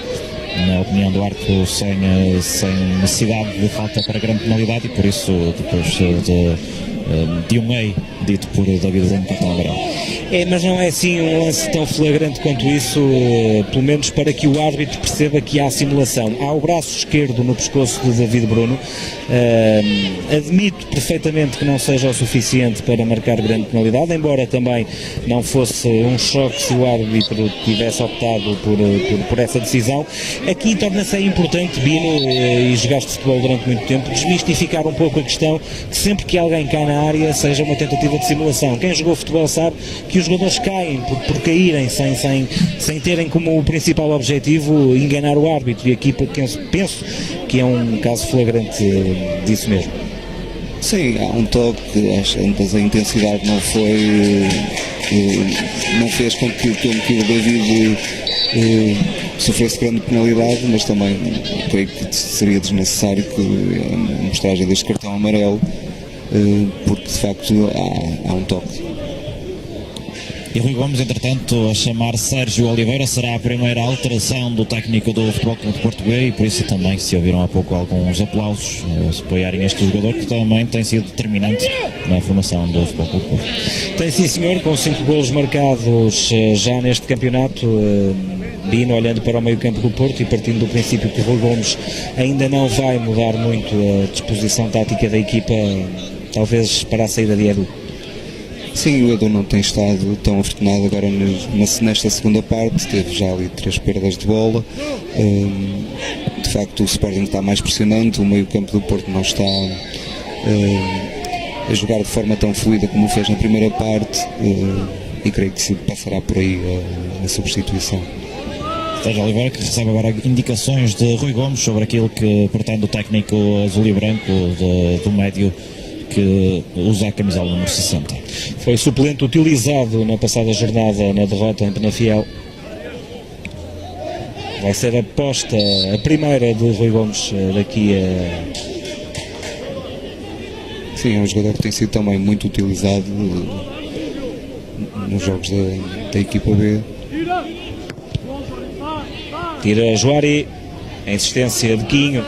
na opinião do árbitro, sem necessidade de falta para grande penalidade, e por isso depois de um ei dito por David Bruno, cartão amarelo. Mas não é assim um lance tão flagrante quanto isso, pelo menos para que o árbitro perceba que há simulação. Há o braço esquerdo no pescoço de David Bruno. Admito perfeitamente que não seja o suficiente para marcar grande penalidade, embora também não fosse um choque se o árbitro tivesse optado por essa decisão. Aqui torna-se importante, Bino, e jogaste futebol durante muito tempo, desmistificar um pouco a questão que sempre que alguém cai na área seja uma tentativa de simulação. Quem jogou futebol sabe que os jogadores caem por caírem sem terem como principal objetivo enganar o árbitro, e aqui penso que é um caso flagrante disso mesmo. Sim, há um toque, mas a intensidade não fez com que o David sofresse grande penalidade, mas também creio que seria desnecessário que a mostragem deste cartão amarelo, porque de facto há um toque. E Rui Gomes, entretanto, a chamar Sérgio Oliveira, será a primeira alteração do técnico do Futebol Clube de Porto B, e por isso também se ouviram há pouco alguns aplausos a apoiarem este jogador, que também tem sido determinante na formação do Futebol Clube de Porto. Tem sim, senhor, com 5 golos marcados já neste campeonato. Bino, olhando para o meio-campo do Porto e partindo do princípio que o Rui Gomes ainda não vai mudar muito a disposição tática da equipa, talvez para a saída de Edu. Sim, o Edu não tem estado tão afortunado agora nesta segunda parte, teve já ali 3 perdas de bola. De facto o Sporting está mais pressionante, o meio-campo do Porto não está a jogar de forma tão fluida como o fez na primeira parte, e creio que se passará por aí a substituição. Sérgio Oliveira, que recebe agora indicações de Rui Gomes sobre aquilo que pretende o técnico azul e branco do médio, que usa a camisola número 60. Foi suplente utilizado na passada jornada na derrota em Penafiel. Vai ser a aposta, a primeira de Rui Gomes daqui a... Sim, é um jogador que tem sido também muito utilizado nos jogos da equipa B. Tira Juari, a insistência de Quinho.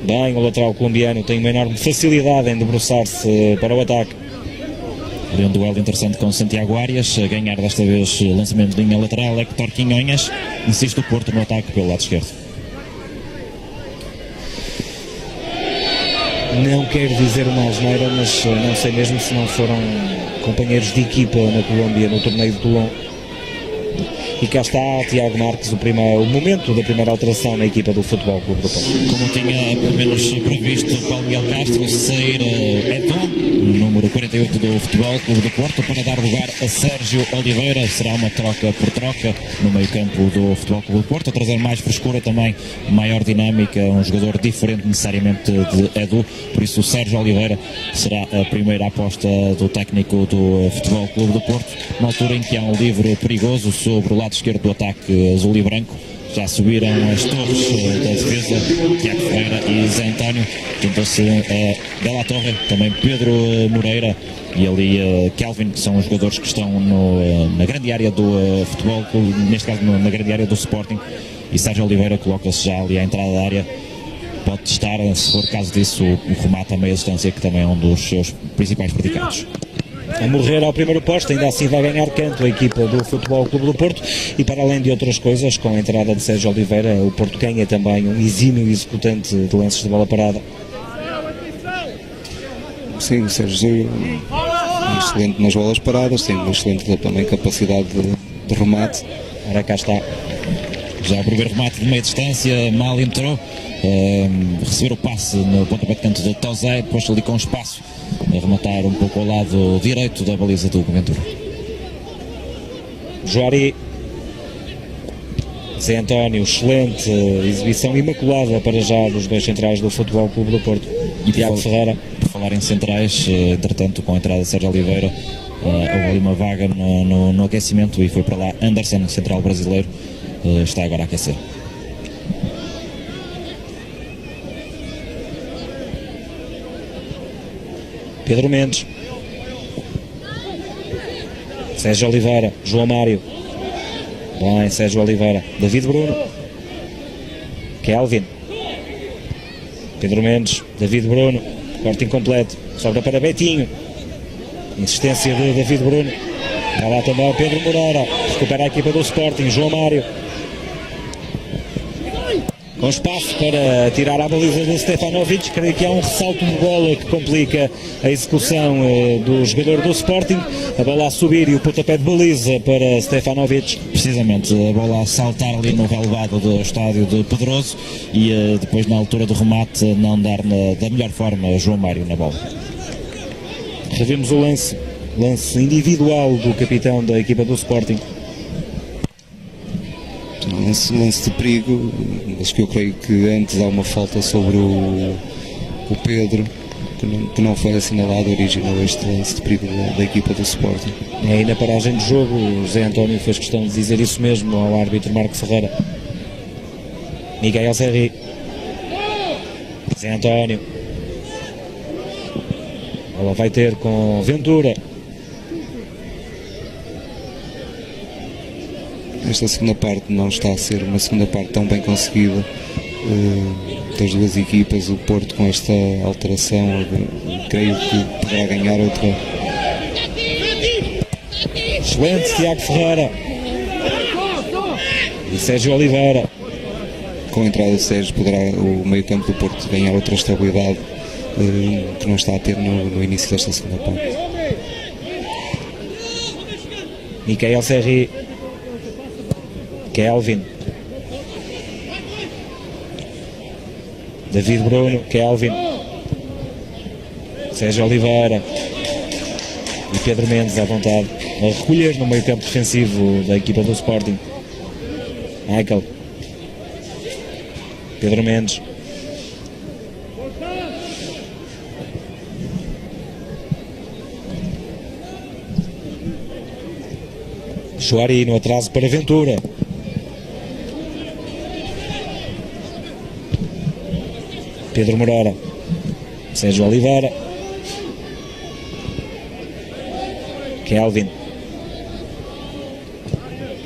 Bem, o lateral colombiano tem uma enorme facilidade em debruçar-se para o ataque. Ali um duelo interessante com Santiago Arias, a ganhar desta vez lançamento de linha lateral, Héctor Quinhonhas, insiste o Porto no ataque pelo lado esquerdo. Não quero dizer uma asneira, mas não sei mesmo se não foram companheiros de equipa na Colômbia no torneio de Toulon. E cá está Tiago Marques, o momento da primeira alteração na equipa do Futebol Clube do Porto. Como tinha pelo menos previsto Paulo Miguel Castro, sair Edu, número 48 do Futebol Clube do Porto, para dar lugar a Sérgio Oliveira. Será uma troca por troca no meio campo do Futebol Clube do Porto, a trazer mais frescura, também maior dinâmica, um jogador diferente necessariamente de Edu. Por isso o Sérgio Oliveira será a primeira aposta do técnico do Futebol Clube do Porto, na altura em que há um livre perigoso sobre o lado esquerdo do ataque azul e branco. Já subiram as torres da defesa, Tiago Ferreira e Zé António. Juntou-se Della Torre, também Pedro Moreira e ali Kelvin, que são os jogadores que estão na grande área do futebol, neste caso na grande área do Sporting. E Sérgio Oliveira coloca-se já ali à entrada da área. Pode testar, se for caso disso, o remate a meia distância, que também é um dos seus principais predicados. A morrer ao primeiro posto, ainda assim vai ganhar canto a equipa do Futebol Clube do Porto, e para além de outras coisas, com a entrada de Sérgio Oliveira, o Porto ganha também um exímio executante de lances de bola parada. Sim, o Sérgio é excelente nas bolas paradas, tem uma excelente também capacidade de remate. Ora, cá está. Já o primeiro remate de meia distância, mal entrou, receber o passe no pontapé de canto de Tozé, depois ali com espaço a rematar um pouco ao lado direito da baliza do Ventura. Juari, Zé António, excelente exibição imaculada para já dos dois centrais do Futebol Clube do Porto. E Tiago Ferreira. Por falar em centrais, entretanto, com a entrada de Sérgio Oliveira, houve ali uma vaga no aquecimento e foi para lá Anderson, central brasileiro, está agora a aquecer. Pedro Mendes, Sérgio Oliveira, João Mário, bem, Sérgio Oliveira, David Bruno, Kelvin, Pedro Mendes, David Bruno, corte incompleto, sobra para Betinho, Insistência de David Bruno. Vai lá também Pedro Moreira. Recupera a equipa do Sporting. João Mário. Com espaço para tirar a baliza de Stefanovic. Creio que há um ressalto de bola que complica a execução do jogador do Sporting. A bola a subir e o pontapé de baliza para Stefanovic. Precisamente, a bola a saltar ali no relevado do estádio de Pedroso e depois na altura do remate não dar da melhor forma João Mário na bola. Revemos o lance individual do capitão da equipa do Sporting. Lance de perigo, mas que eu creio que antes há uma falta sobre o Pedro, que não foi assinalado, originou este lance de perigo da equipa do Sporting. E aí na paragem de jogo, o Zé António fez questão de dizer isso mesmo ao árbitro Marco Ferreira. Miguel Serri. Zé António. Ela vai ter com Ventura. Esta segunda parte não está a ser uma segunda parte tão bem conseguida das duas equipas. O Porto, com esta alteração, creio que poderá ganhar outra. Excelente Tiago Ferreira e Sérgio Oliveira. Com a entrada de Sérgio, poderá o meio-campo do Porto ganhar outra estabilidade que não está a ter no início desta segunda parte. Miguel Serri. Kelvin. David Bruno. Kelvin. Sérgio Oliveira e Pedro Mendes à vontade a recolher no meio campo defensivo da equipa do Sporting. Michael. Pedro Mendes. Chouari no atraso para Ventura. Pedro Moreira. Sérgio Oliveira. Kelvin.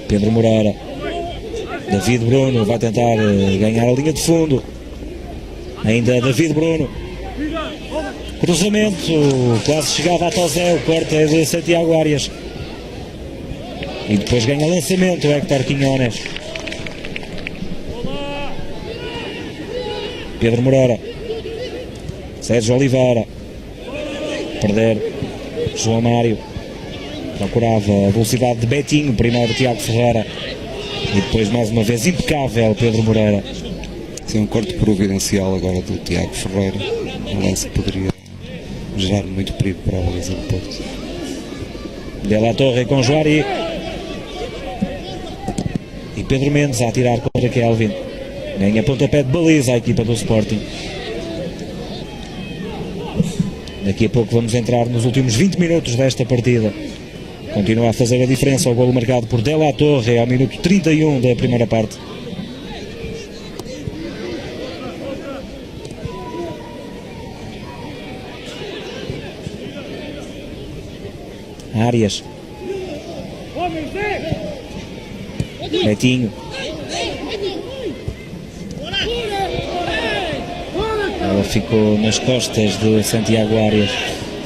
Pedro Moreira. David Bruno vai tentar ganhar a linha de fundo. Ainda David Bruno. Cruzamento. Quase chegava a Tozé. O corte é de Santiago Arias. E depois ganha lançamento o Héctor Quinhones. Pedro Moreira. Sérgio Oliveira. Perder João Mário. Procurava a velocidade de Betinho. Primeiro Tiago Ferreira. E depois mais uma vez impecável Pedro Moreira. Sim, um corte providencial agora do Tiago Ferreira. Um lance que poderia gerar muito perigo para a baliza do Porto. De La Torre com Chouari. E Pedro Mendes a atirar contra Kelvin. Ganha pontapé de baliza a equipa do Sporting. Daqui a pouco vamos entrar nos últimos 20 minutos desta partida. Continua a fazer a diferença o golo marcado por De La Torre ao minuto 31 da primeira parte. Arias. Betinho. Ela ficou nas costas de Santiago Arias.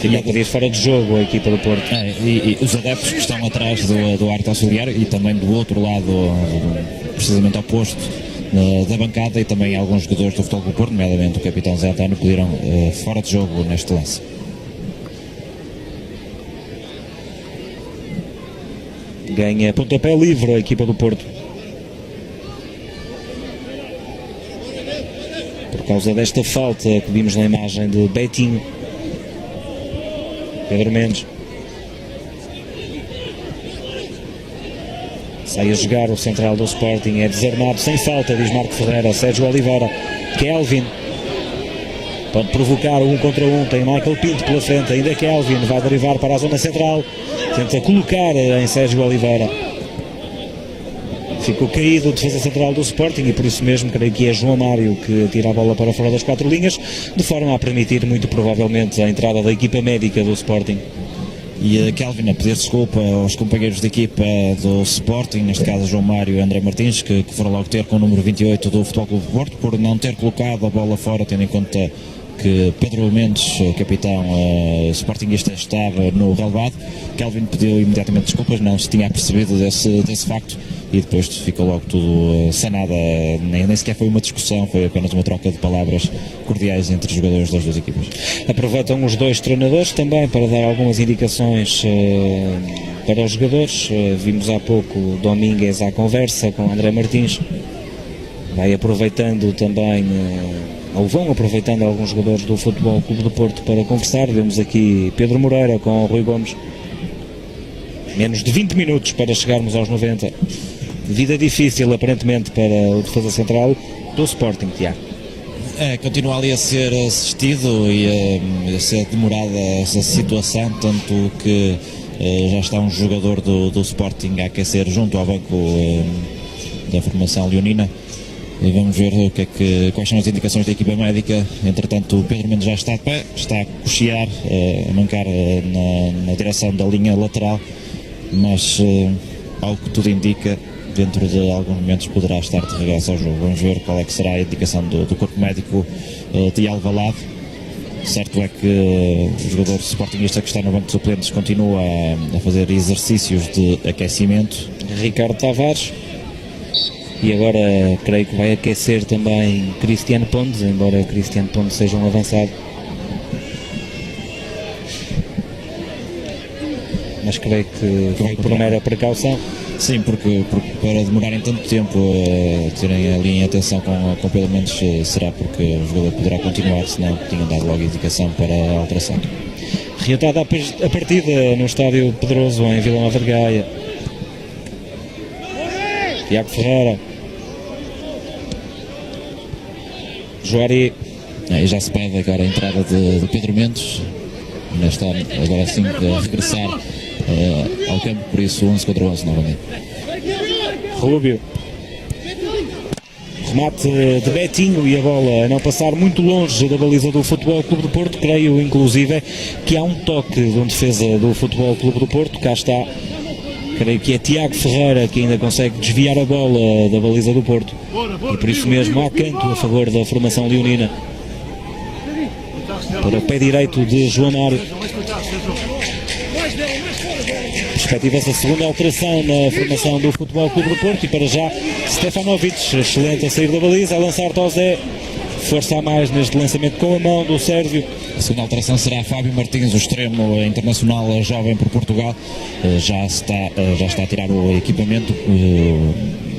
Tinha pedido fora de jogo a equipa do Porto. E os adeptos que estão atrás do árbitro auxiliar e também do outro lado, precisamente oposto da bancada, e também alguns jogadores do Futebol Clube do Porto, nomeadamente o capitão Zé António, pediram fora de jogo neste lance. Ganha pontapé livre a equipa do Porto. Por causa desta falta que vimos na imagem de Betinho. Pedro Mendes. Sai a jogar o central do Sporting. É desarmado sem falta, diz Marco Ferreira. Sérgio Oliveira. Kelvin. Pode provocar o 1 contra 1. Tem Michael Pinto pela frente. Ainda Kelvin vai derivar para a zona central. Tenta colocar em Sérgio Oliveira. Ficou caído o defesa central do Sporting e por isso mesmo creio que é João Mário que tira a bola para fora das 4 linhas, de forma a permitir muito provavelmente a entrada da equipa médica do Sporting. E Kelvin a pedir desculpa aos companheiros de equipa do Sporting, neste caso João Mário e André Martins, que foram logo ter com o número 28 do Futebol Clube do Porto, por não ter colocado a bola fora, tendo em conta que Pedro Mendes, o capitão sportinguista, estava no relevado. Kelvin pediu imediatamente desculpas, não se tinha percebido desse facto, e depois ficou logo tudo sanado. Nem sequer foi uma discussão, foi apenas uma troca de palavras cordiais entre os jogadores das duas equipas. Aproveitam os dois treinadores também para dar algumas indicações para os jogadores. Vimos há pouco o Domingues à conversa com André Martins. Vai aproveitando também, ou vão aproveitando alguns jogadores do Futebol Clube do Porto para conversar. Vemos aqui Pedro Moreira com o Rui Gomes. Menos de 20 minutos para chegarmos aos 90. Vida difícil, aparentemente, para o defesa central do Sporting, Tiago. Continua ali a ser assistido e a ser demorada essa situação, tanto que já está um jogador do Sporting a aquecer junto ao banco da formação leonina. E vamos ver quais são as indicações da equipa médica. Entretanto, o Pedro Mendes já está de pé, está a cochear, a mancar na direção da linha lateral, mas ao que tudo indica, dentro de alguns momentos poderá estar de regresso ao jogo. Vamos ver qual é que será a indicação do corpo médico de Alvalade. Certo é que o jogador sportinguista que está no banco de suplentes continua a fazer exercícios de aquecimento. Ricardo Tavares. E agora creio que vai aquecer também Cristiano Pontes, embora Cristiano Pontes seja um avançado. Mas creio que vai por mera precaução. Sim, porque para demorarem tanto tempo a terem ali em atenção com pelo menos será porque o jogador poderá continuar, senão tinham dado logo indicação para a alteração. Reatada a partida no estádio Pedroso, em Vila Nova de Gaia. Tiago Ferreira. Joari. E já se pede agora a entrada de Pedro Mendes. Está agora sim a regressar ao campo, por isso 11 contra 11 novamente. Rubio. Remate de Betinho e a bola a não passar muito longe da baliza do Futebol Clube do Porto. Creio inclusive que há um toque de um defesa do Futebol Clube do Porto. Cá está. Creio que é Tiago Ferreira que ainda consegue desviar a bola da baliza do Porto. E por isso mesmo há canto a favor da formação leonina. Para o pé direito de João Mário. Perspectiva-se a segunda alteração na formação do Futebol Clube do Porto. E para já Stefanovic, excelente a sair da baliza, a lançar Tozé. Força a mais neste lançamento com a mão do Sérvio. A segunda alteração será Fábio Martins, o extremo internacional jovem por Portugal. Já está a tirar o equipamento,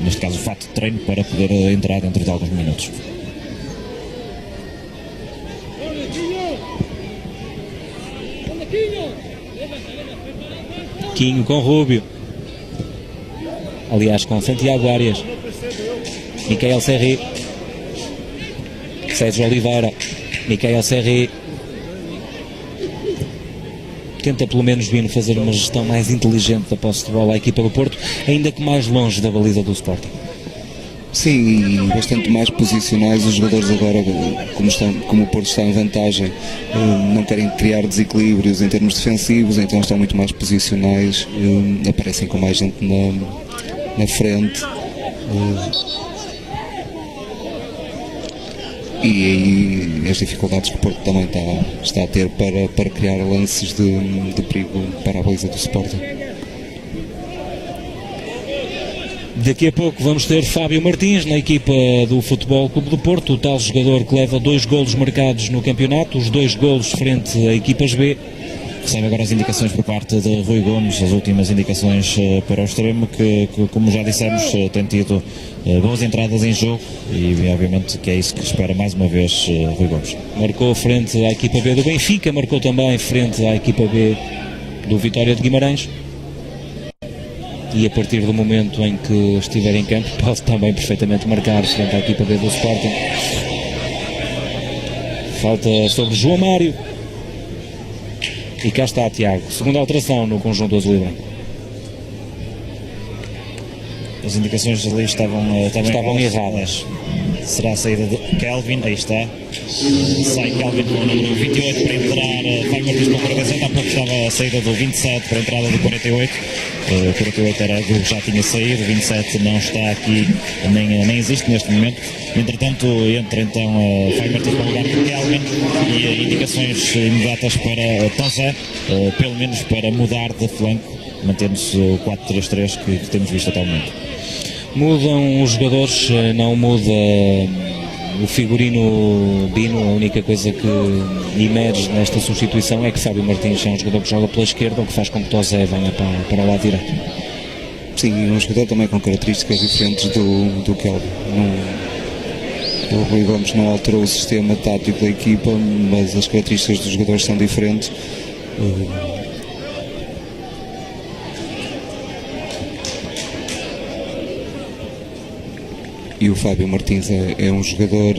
neste caso o fato de treino, para poder entrar dentro de alguns minutos. Quinho com Rubio. Aliás, com Santiago Arias. Micael Serri. Sérgio Oliveira. Micael Serri. Tenta pelo menos vir fazer uma gestão mais inteligente da posse de bola à equipa do Porto, ainda que mais longe da baliza do Sporting. Sim, e bastante mais posicionais. Os jogadores agora, como o Porto está em vantagem, não querem criar desequilíbrios em termos defensivos, então estão muito mais posicionais, aparecem com mais gente na frente. E aí as dificuldades que o Porto também está a ter para criar lances de perigo para a baliza do Sporting. Daqui a pouco vamos ter Fábio Martins na equipa do Futebol Clube do Porto, o tal jogador que leva 2 golos marcados no campeonato, os 2 golos frente a equipas B. Recebe agora as indicações por parte de Rui Gomes, as últimas indicações para o extremo, que como já dissemos, tem tido boas entradas em jogo e obviamente que é isso que espera mais uma vez Rui Gomes. Marcou frente à equipa B do Benfica, marcou também frente à equipa B do Vitória de Guimarães. E a partir do momento em que estiver em campo pode também perfeitamente marcar frente à equipa B do Sporting. Falta sobre João Mário. E cá está Tiago, segunda alteração no conjunto azul e branco. As indicações ali estavam erradas. será a saída de Kelvin, aí está. Sai Kelvin com o número 28 para entrar Fábio Martins com o 47, há pouco estava a saída do 27 para a entrada do 48. O 48 era do já tinha saído, o 27 não está aqui, nem existe neste momento. Entretanto, entra então Fábio Martins para o lugar de Kelvin e indicações imediatas para Tozé, pelo menos para mudar de flanco, mantendo-se o 4-3-3 que temos visto até o momento. Mudam os jogadores, não muda o figurino Bino. A única coisa que emerge nesta substituição é que Fábio Martins é um jogador que joga pela esquerda, o que faz com que Tozé venha para o lado direito. Sim, um jogador também com características diferentes do Kelvin. O Rui Gomes não alterou o sistema tático da equipa, mas as características dos jogadores são diferentes. E o Fábio Martins é um jogador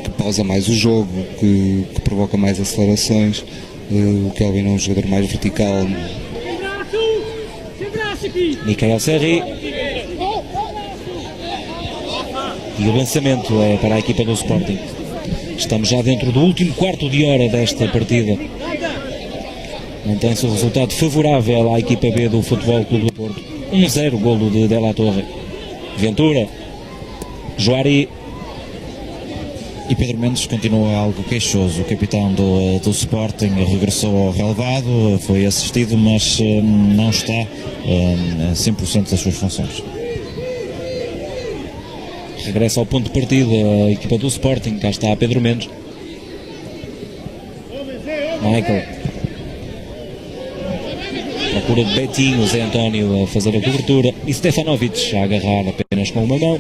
que pausa mais o jogo, que provoca mais acelerações. O Kelvin é um jogador mais vertical. Michael Serri. E o lançamento é para a equipa do Sporting. Estamos já dentro do último quarto de hora desta partida. Mantém-se o resultado favorável à equipa B do Futebol Clube do Porto. 1-0, golo de De La Torre. Ventura, Joari. E Pedro Mendes continua algo queixoso. O capitão do Sporting regressou ao relevado, foi assistido, mas não está a 100% das suas funções. Regressa ao ponto de partida a equipa do Sporting. Cá está Pedro Mendes. Michael. Procura de Betinho, Zé António a fazer a cobertura e Stefanovic a agarrar apenas com uma mão.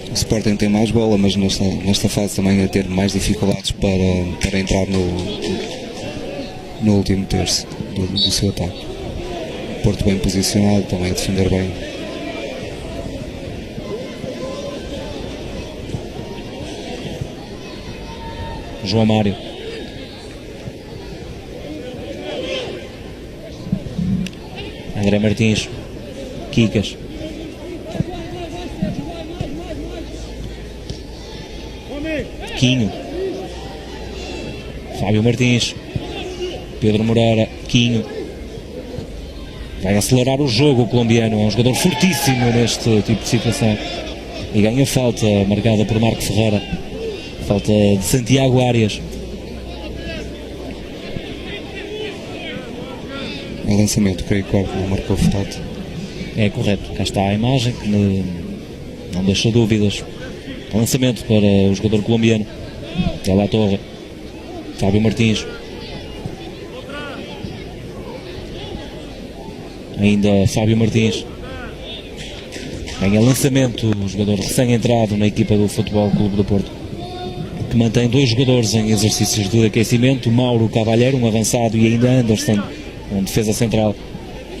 O Sporting tem mais bola, mas nesta fase também a ter mais dificuldades para entrar no último terço do seu ataque. Porto bem posicionado, também a defender bem. João Mário. André Martins. Kikas. Quinho. Fábio Martins. Pedro Moreira. Quinho. Vai acelerar o jogo o colombiano. É um jogador fortíssimo neste tipo de situação. E ganha falta marcada por Marco Ferreira. Falta de Santiago Arias. O lançamento, creio que não marcou falta. É correto, cá está a imagem que não deixa dúvidas. Lançamento para o jogador colombiano. De La Torre. Fábio Martins. Ainda Fábio Martins. Ganha lançamento o jogador recém-entrado na equipa do Futebol Clube do Porto, que mantém dois jogadores em exercícios de aquecimento. Mauro Cavalheiro, um avançado, e ainda Anderson, um defesa central.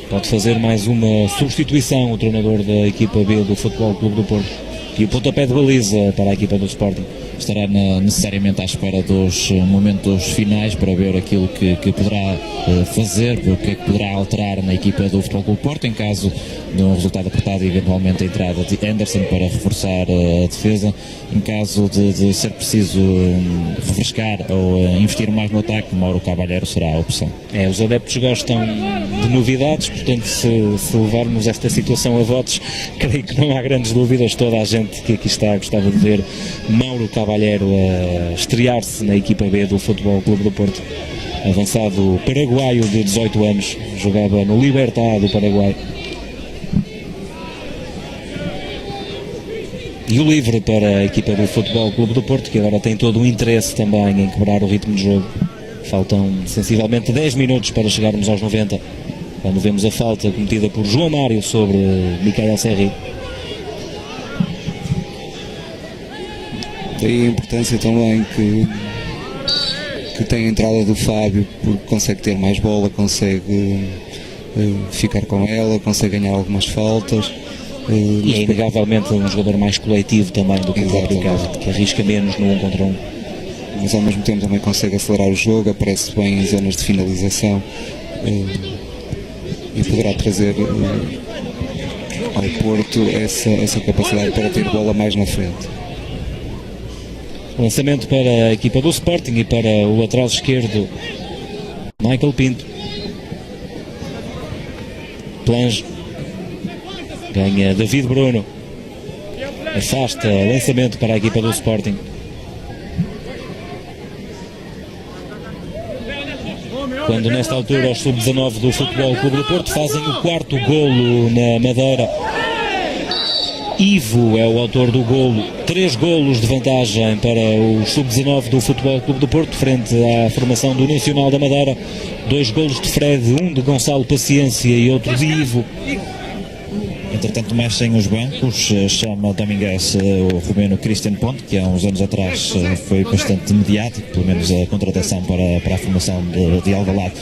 Pode fazer mais uma substituição o treinador da equipa B do Futebol Clube do Porto. E o pontapé de baliza para a equipa do Sporting. Estará necessariamente à espera dos momentos finais para ver aquilo que poderá fazer, o que é que poderá alterar na equipa do Futebol Clube do Porto, em caso de um resultado apertado e eventualmente a entrada de Anderson para reforçar a defesa. Em caso de ser preciso refrescar ou investir mais no ataque, Mauro Cavalheiro será a opção. Os adeptos gostam de novidades, portanto se levarmos esta situação a votos, creio que não há grandes dúvidas. Toda a gente que aqui está gostava de ver Mauro Cavalheiro a estrear-se na equipa B do Futebol Clube do Porto. Avançado paraguaio de 18 anos, jogava no Libertad do Paraguai. E o livre para a equipa do Futebol Clube do Porto, que agora tem todo o interesse também em quebrar o ritmo de jogo. Faltam sensivelmente 10 minutos para chegarmos aos 90, quando vemos a falta cometida por João Mário sobre Michael Serri. Daí a importância também que tem a entrada do Fábio, porque consegue ter mais bola, consegue ficar com ela, consegue ganhar algumas faltas. E é inegavelmente um jogador mais coletivo também do que o próprio caso, que arrisca menos no 1 contra 1. Mas ao mesmo tempo também consegue acelerar o jogo, aparece bem em zonas de finalização e poderá trazer ao Porto essa capacidade para ter bola mais na frente. Lançamento para a equipa do Sporting e para o lateral esquerdo Michael Pinto. Plange. Ganha David Bruno. Afasta, lançamento para a equipa do Sporting. Quando nesta altura os sub-19 do Futebol Clube do Porto fazem o quarto golo na Madeira. Ivo é o autor do golo. 3 golos de vantagem para o sub-19 do Futebol Clube do Porto frente à formação do Nacional da Madeira. 2 golos de Fred, um de Gonçalo Paciência e outro de Ivo. Entretanto, mexem os bancos, chama Domingues o romeno Cristian Ponte, que há uns anos atrás foi bastante mediático, pelo menos a contratação para a formação de Alvalade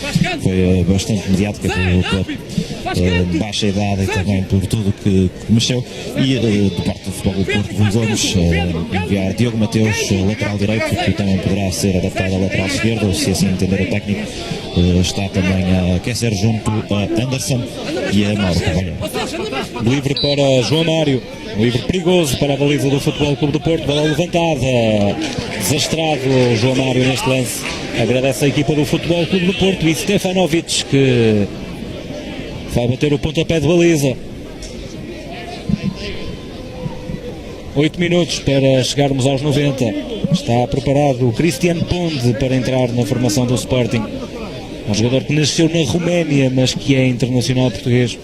foi bastante mediática pela baixa idade e também por tudo que mexeu. E de parte do Futebol do Porto vamos enviar Diogo Mateus, lateral direito, que também poderá ser adaptado ao lateral esquerdo, se assim entender o técnico. Está também a aquecer junto a Anderson e a Mauro Carvalho. Livre para João Mário, livre perigoso para a baliza do Futebol Clube do Porto, bola levantada, desastrado João Mário neste lance. Agradece a equipa do Futebol Clube do Porto e Stefanovic, que vai bater o pontapé de baliza. 8 minutos para chegarmos aos 90. Está preparado o Cristian Ponte para entrar na formação do Sporting. Um jogador que nasceu na Roménia, mas que é internacional português.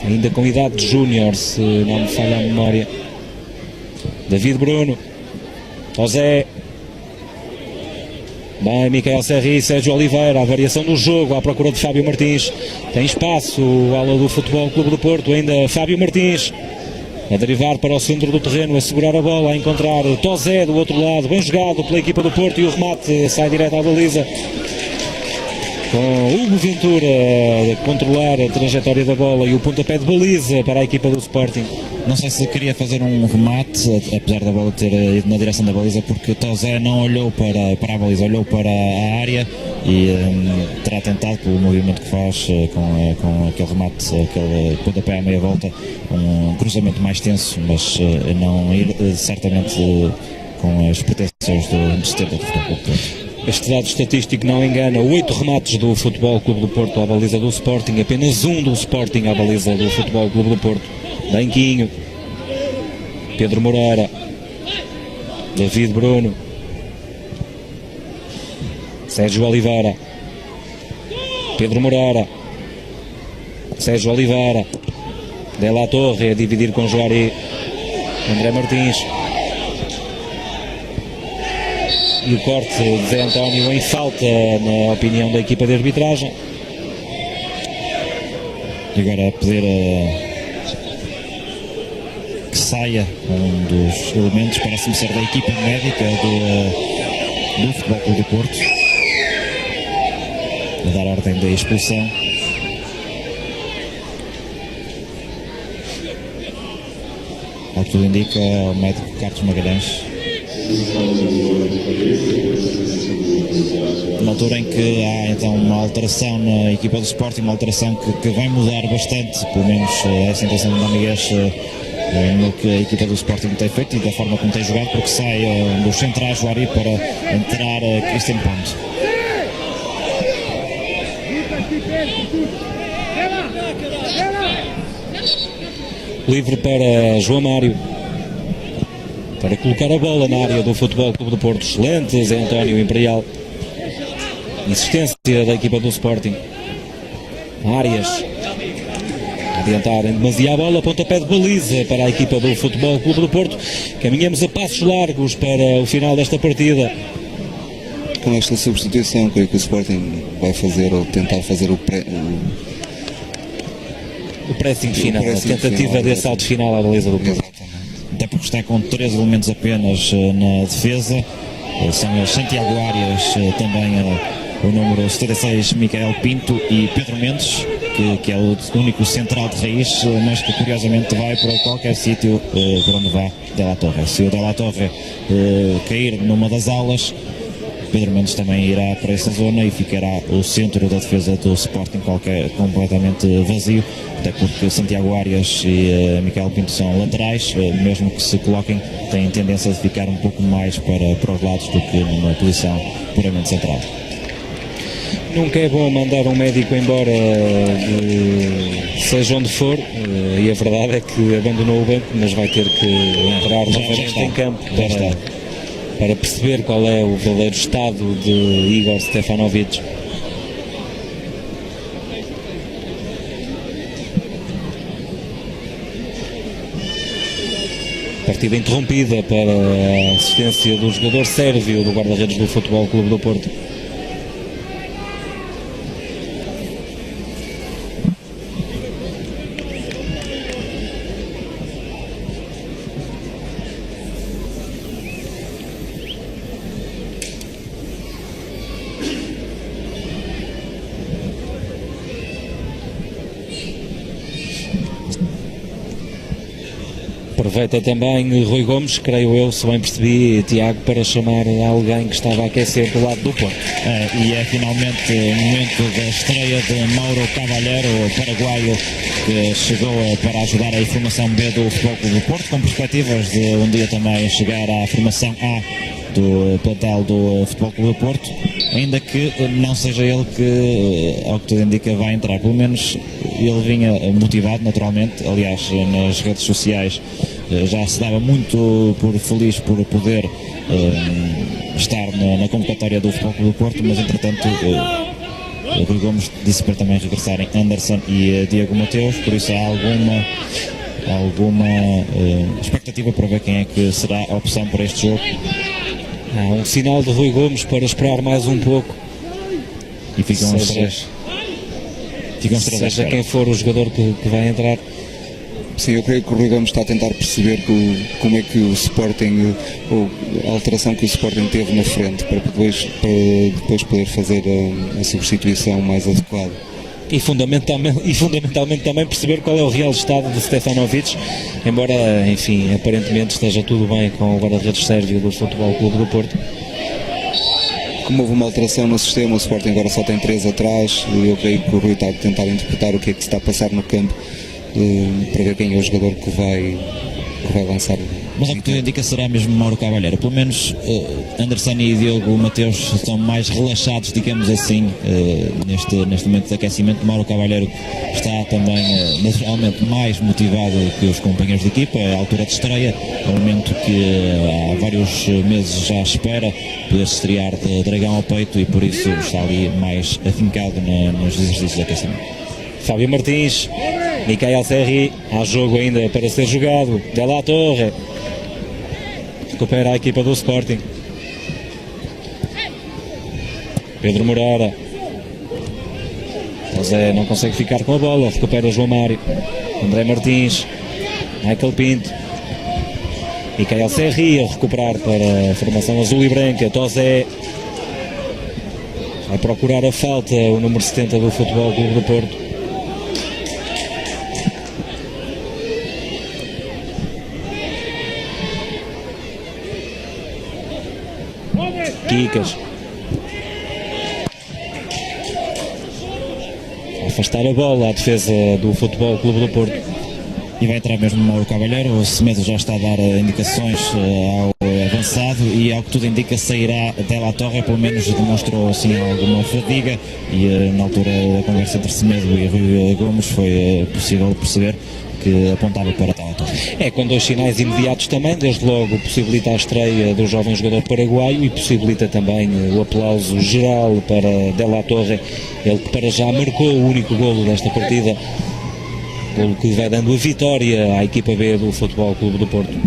Ainda com idade de júnior, se não me falha a memória. David Bruno. José. Bem, Micael Serri e Sérgio Oliveira. A variação do jogo à procura de Fábio Martins. Tem espaço o ala do Futebol Clube do Porto. Ainda Fábio Martins. A derivar para o centro do terreno, a segurar a bola, a encontrar Tozé do outro lado, bem jogado pela equipa do Porto, e o remate sai direto à baliza. Com Hugo Ventura a controlar a trajetória da bola e o pontapé de baliza para a equipa do Sporting. Não sei se queria fazer um remate, apesar da bola ter ido na direção da baliza, porque Tozé não olhou para a baliza, olhou para a área e terá tentado, pelo movimento que faz, com aquele remate, aquele pontapé à meia volta, um cruzamento mais tenso, mas não ir certamente com as pretensões do 70 do Futebol Clube do Porto. Este dado estatístico não engana. 8 remates do Futebol Clube do Porto à baliza do Sporting, apenas um do Sporting à baliza do Futebol Clube do Porto. Banquinho, Pedro Moreira, David Bruno, Sérgio Oliveira, Pedro Moreira, Sérgio Oliveira, De La Torre a dividir com Juari, André Martins. E o corte de Zé António em falta, na opinião da equipa de arbitragem. E agora a pedir que saia um dos elementos, parece-me ser da equipa médica do Futebol Clube do Porto, a dar ordem da expulsão. Ao que tudo indica, o médico Carlos Magalhães. Na altura em que há então uma alteração na equipa do Sporting, uma alteração que vai mudar bastante, pelo menos essa intenção do Domingues, no que a equipa do Sporting tem feito e da forma como tem jogado, porque sai dos centrais Juari para entrar Cristian Ponte. Livre para João Mário, para colocar a bola na área do Futebol Clube do Porto. Excelente Zé António Imperial. Insistência da equipa do Sporting. Arias a adiantar em demasia a bola, pontapé de baliza para a equipa do Futebol Clube do Porto. Caminhamos a passos largos para o final desta partida. Com esta substituição, creio que o Sporting vai fazer, ou tentar fazer o pressing final, a tentativa de assalto final à baliza do Porto. Até porque está com 3 elementos apenas na defesa. São os Santiago Arias, também o número 76 Micael Pinto e Pedro Mendes, que é o único central de raiz, mas que curiosamente vai para qualquer sítio por onde vá De La Torre. Se o De La Torre cair numa das aulas, Pedro Mendes também irá para essa zona e ficará o centro da defesa do Sporting completamente vazio, até porque Santiago Arias e Miquel Pinto são laterais, mesmo que se coloquem, têm tendência de ficar um pouco mais para os lados do que numa posição puramente central. Nunca é bom mandar um médico embora, seja onde for, e a verdade é que abandonou o banco, mas vai ter que entrar novamente em campo para perceber qual é o verdadeiro estado de Igor Stefanovic. Partida interrompida para a assistência do jogador sérvio do guarda-redes do Futebol Clube do Porto. Aproveita também Rui Gomes, creio eu, se bem percebi, Tiago, para chamar alguém que estava a aquecer do lado do Porto. E é finalmente o momento da estreia de Mauro Cavalheiro, o paraguaio, que chegou para ajudar a formação B do Futebol Clube do Porto, com perspectivas de um dia também chegar à formação A do plantel do Futebol Clube do Porto, ainda que não seja ele que, ao que tudo indica, vai entrar. Pelo menos ele vinha motivado, naturalmente. Aliás, nas redes sociais já se dava muito por feliz por poder estar na convocatória do Futebol Clube do Porto, mas entretanto Rui Gomes disse para também regressarem Anderson e Diego Mateus, por isso há alguma expectativa para ver quem é que será a opção para este jogo. Há um sinal de Rui Gomes para esperar mais um pouco. E ficam os três. Seja quem for o jogador que vai entrar. Sim, eu creio que o Rui Gomes está a tentar perceber como é que o Sporting, ou a alteração que o Sporting teve na frente, para depois poder fazer a substituição mais adequada. E fundamentalmente também perceber qual é o real estado de Stefanovic, embora, enfim, aparentemente esteja tudo bem com o guarda-redes sérvio do Futebol Clube do Porto. Como houve uma alteração no sistema, o Sporting agora só tem 3 atrás, e eu creio que o Rui está a tentar interpretar o que é que se está a passar no campo, para ver quem é o jogador que vai lançar. Mas ao que tudo indica será mesmo Mauro Cavalheiro. Pelo menos Anderson e Diogo Mateus estão mais relaxados, digamos assim, neste momento de aquecimento. Mauro Cavalheiro está também naturalmente mais motivado que os companheiros de equipa. É a altura de estreia, é um momento que há vários meses já espera poder se estrear de dragão ao peito, e por isso está ali mais afincado nos exercícios de aquecimento. Fábio Martins, Micael Serri, há jogo ainda para ser jogado. De La Torre recupera a equipa do Sporting. Pedro Moreira, José não consegue ficar com a bola, recupera João Mário. André Martins, Michael Pinto, Micael Serri a recuperar para a formação azul e branca. José vai procurar a falta, o número 70 do Futebol Clube do Porto. Quicas, afastar a bola à defesa do Futebol Clube do Porto. E vai entrar mesmo Mauro Cavalheiro. O Semedo já está a dar indicações ao avançado, e ao que tudo indica sairá De La Torre. Pelo menos demonstrou assim alguma fadiga, e na altura da conversa entre Semedo e Rui Gomes foi possível perceber que apontava para De La Torre. É, com dois sinais imediatos também. Desde logo possibilita a estreia do jovem jogador paraguaio, e possibilita também o aplauso geral para De La Torre, ele que para já marcou o único golo desta partida, golo que vai dando a vitória à equipa B do Futebol Clube do Porto.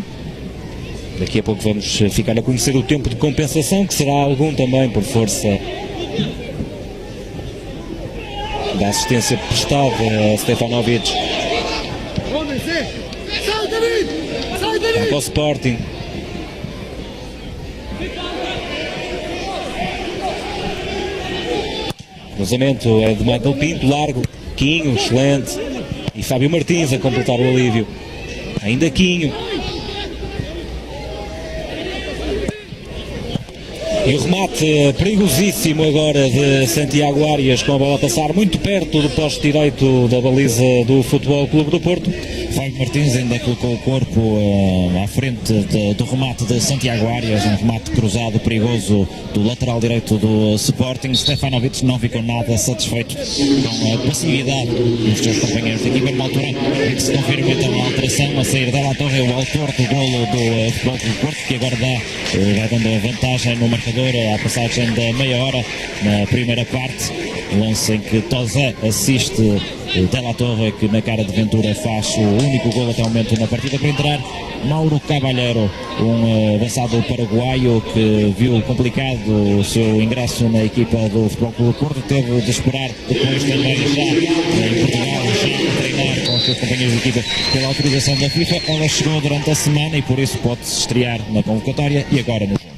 Daqui a pouco vamos ficar a conhecer o tempo de compensação, que será algum também por força da assistência prestada a Stefanovic. Vai para o Sporting. Cruzamento é de Michael Pinto, largo. Quinho, excelente. E Fábio Martins a completar o alívio. Ainda Quinho. E o remate perigosíssimo agora de Santiago Arias, com a bola a passar muito perto do poste direito da baliza do Futebol Clube do Porto. Fábio Martins ainda colocou o corpo à frente do remate de Santiago Arias, um remate cruzado perigoso do lateral direito do Sporting. Stefanovic não ficou nada satisfeito com a passividade dos seus companheiros de equipa. Numa altura em que se confirma então a alteração, a sair da La Torre, o autor do golo do Futebol Clube do Porto, que agora vai dando a vantagem no marcador à passagem da meia hora na primeira parte. Lance em que Tozé assiste Della Torre, que na cara de Ventura faz o único gol até o momento na partida. Para entrar Mauro Caballero, um avançado paraguaio que viu complicado o seu ingresso na equipa do Futebol Clube do Porto, teve de esperar depois também já em Portugal, já a treinar com os seus companheiros de equipa pela autorização da FIFA. Ela chegou durante a semana e por isso pode-se estrear na convocatória e agora no jogo.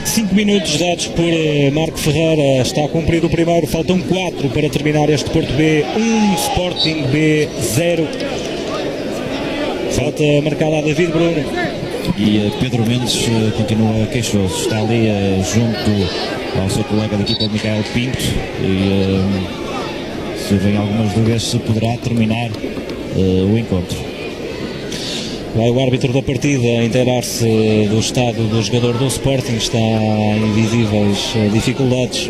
5 minutos dados por Marco Ferreira, está a cumprir o primeiro, faltam 4 para terminar este Porto B 1, Sporting B 0. Falta marcada a David Bruno. E Pedro Mendes continua queixoso, está ali junto ao seu colega de equipa, Micael Pinto, e se vem algumas dúvidas se poderá terminar o encontro. Vai o árbitro da partida inteirar-se do estado do jogador do Sporting, está em visíveis dificuldades.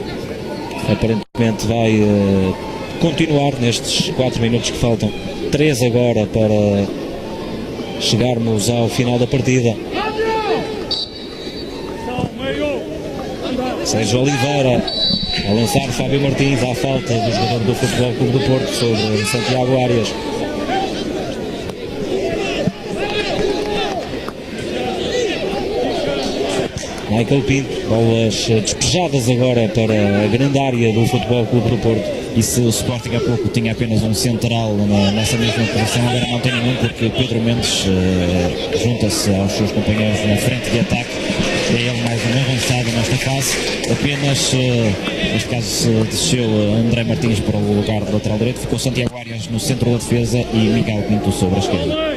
Aparentemente vai continuar nestes 4 minutos que faltam. 3 agora para chegarmos ao final da partida. Sérgio Oliveira a lançar Fábio Martins à falta do jogador do Futebol Clube do Porto sobre Santiago Arias. Michael Pinto, bolas despejadas agora para a grande área do Futebol Clube do Porto. E se o Sporting há pouco tinha apenas um central nessa mesma posição, agora não tem nenhum, porque Pedro Mendes junta-se aos seus companheiros na frente de ataque. É ele mais um avançado nesta fase. Apenas, neste caso, desceu André Martins para o lugar do lateral direito. Ficou Santiago Arias no centro da defesa e Miguel Pinto sobre a esquerda.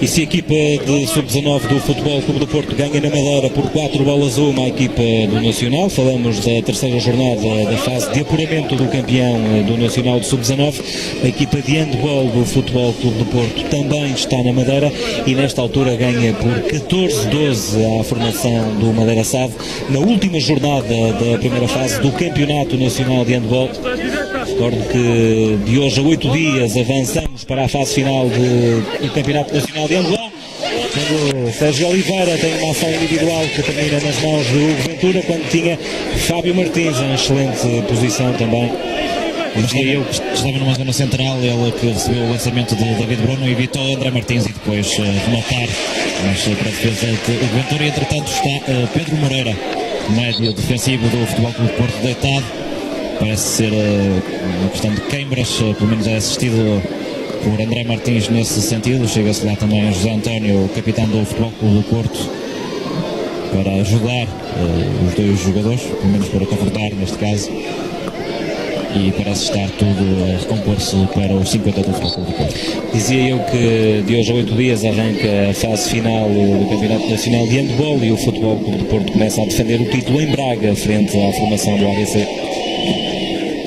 E se a equipa de sub-19 do Futebol Clube do Porto ganha na Madeira por 4-1 a equipa do Nacional, falamos da terceira jornada da fase de apuramento do campeão do Nacional de sub-19, a equipa de handball do Futebol Clube do Porto também está na Madeira e nesta altura ganha por 14-12 a formação do Madeira SAD na última jornada da primeira fase do Campeonato Nacional de Handball. Recordo que de hoje a 8 dias avançamos para a fase final do Campeonato Nacional de Handball, quando Sérgio Oliveira tem uma ação individual que termina nas mãos de Hugo Ventura, quando tinha Fábio Martins em excelente posição também. Eu estava numa zona central, ele que recebeu o lançamento de David Bruno, evitou André Martins e depois rematar, mas para a defesa de Hugo Ventura. E entretanto está Pedro Moreira, médio defensivo do Futebol Clube do Porto, deitado. Parece ser uma questão de queimbras, pelo menos é assistido por André Martins nesse sentido. Chega-se lá também José António, capitão do Futebol Clube do Porto, para ajudar os dois jogadores, pelo menos para confortar neste caso. E parece estar tudo a recompor-se para os 50 do Futebol Clube do Porto. Dizia eu que de hoje a 8 dias arranca a fase final do Campeonato Nacional de Handball e o Futebol Clube do Porto começa a defender o título em Braga, frente à formação do ABC.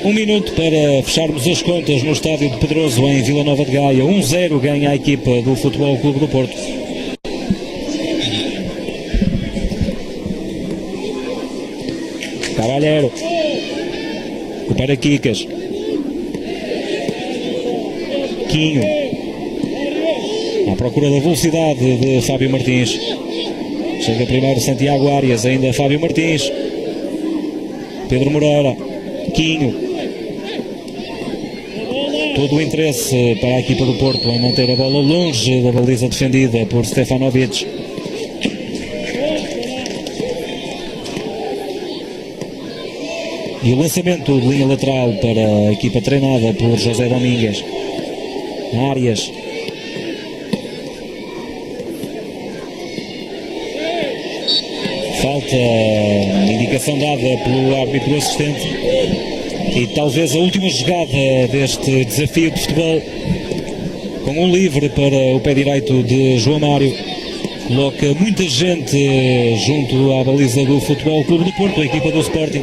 1 minuto para fecharmos as contas no estádio de Pedroso, em Vila Nova de Gaia. 1-0 ganha a equipa do Futebol Clube do Porto. Caballero recupera Kikas. Quinho à procura da velocidade de Fábio Martins. Chega primeiro Santiago Arias, ainda Fábio Martins. Pedro Moreira. Quinho. Todo o interesse para a equipa do Porto em manter a bola longe da baliza defendida por Stefanovic. E o lançamento de linha lateral para a equipa treinada por José Domingues. Arias. Falta indicação dada pelo árbitro assistente. E talvez a última jogada deste desafio de futebol, com um livre para o pé direito de João Mário. coloca muita gente junto à baliza do Futebol Clube do Porto, a equipa do Sporting.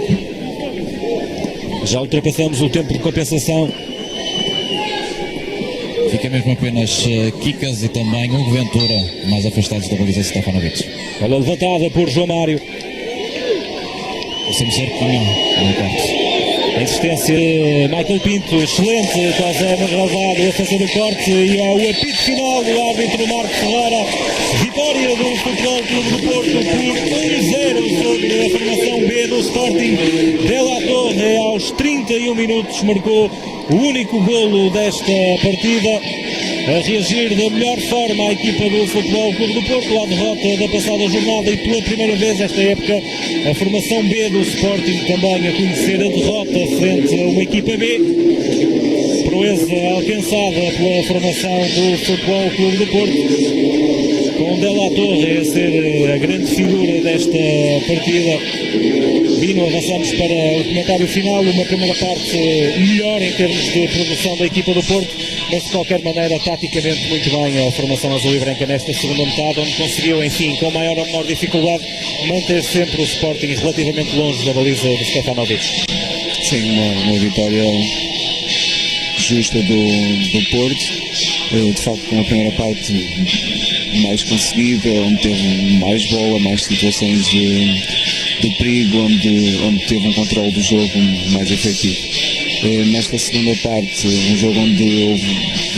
Já ultrapassamos o tempo de compensação. Fica mesmo apenas Kikas e também Hugo Ventura mais afastados da baliza de Stefanovic. Bola levantada por João Mário. Sempre cerquinho no quarto. A insistência de Michael Pinto, excelente, quase é gravado a defesa do corte e ao apito final do árbitro Marco Ferreira. Vitória do Futebol Clube do Porto por 1-0 sobre a formação B do Sporting. De La Torre, aos 31 minutos, marcou o único golo desta partida. A reagir da melhor forma a equipa do Futebol Clube do Porto à derrota da passada jornada e pela primeira vez esta época a formação B do Sporting também a conhecer a derrota frente a uma equipa B. Proeza alcançada pela formação do Futebol Clube do Porto, com De La Torre a ser a grande figura desta partida. Vino, avançamos para o comentário final, uma primeira parte melhor em termos de produção da equipa do Porto, mas de qualquer maneira taticamente muito bem a formação azul e branca nesta segunda metade, onde conseguiu, enfim, com maior ou menor dificuldade, manter sempre o Sporting relativamente longe da baliza de Stefanovic. Sim, uma vitória justa do Porto, de facto com a primeira parte mais conseguida, onde teve mais bola, mais situações de perigo, onde teve um controle do jogo mais efetivo. Nesta segunda parte, um jogo onde houve mais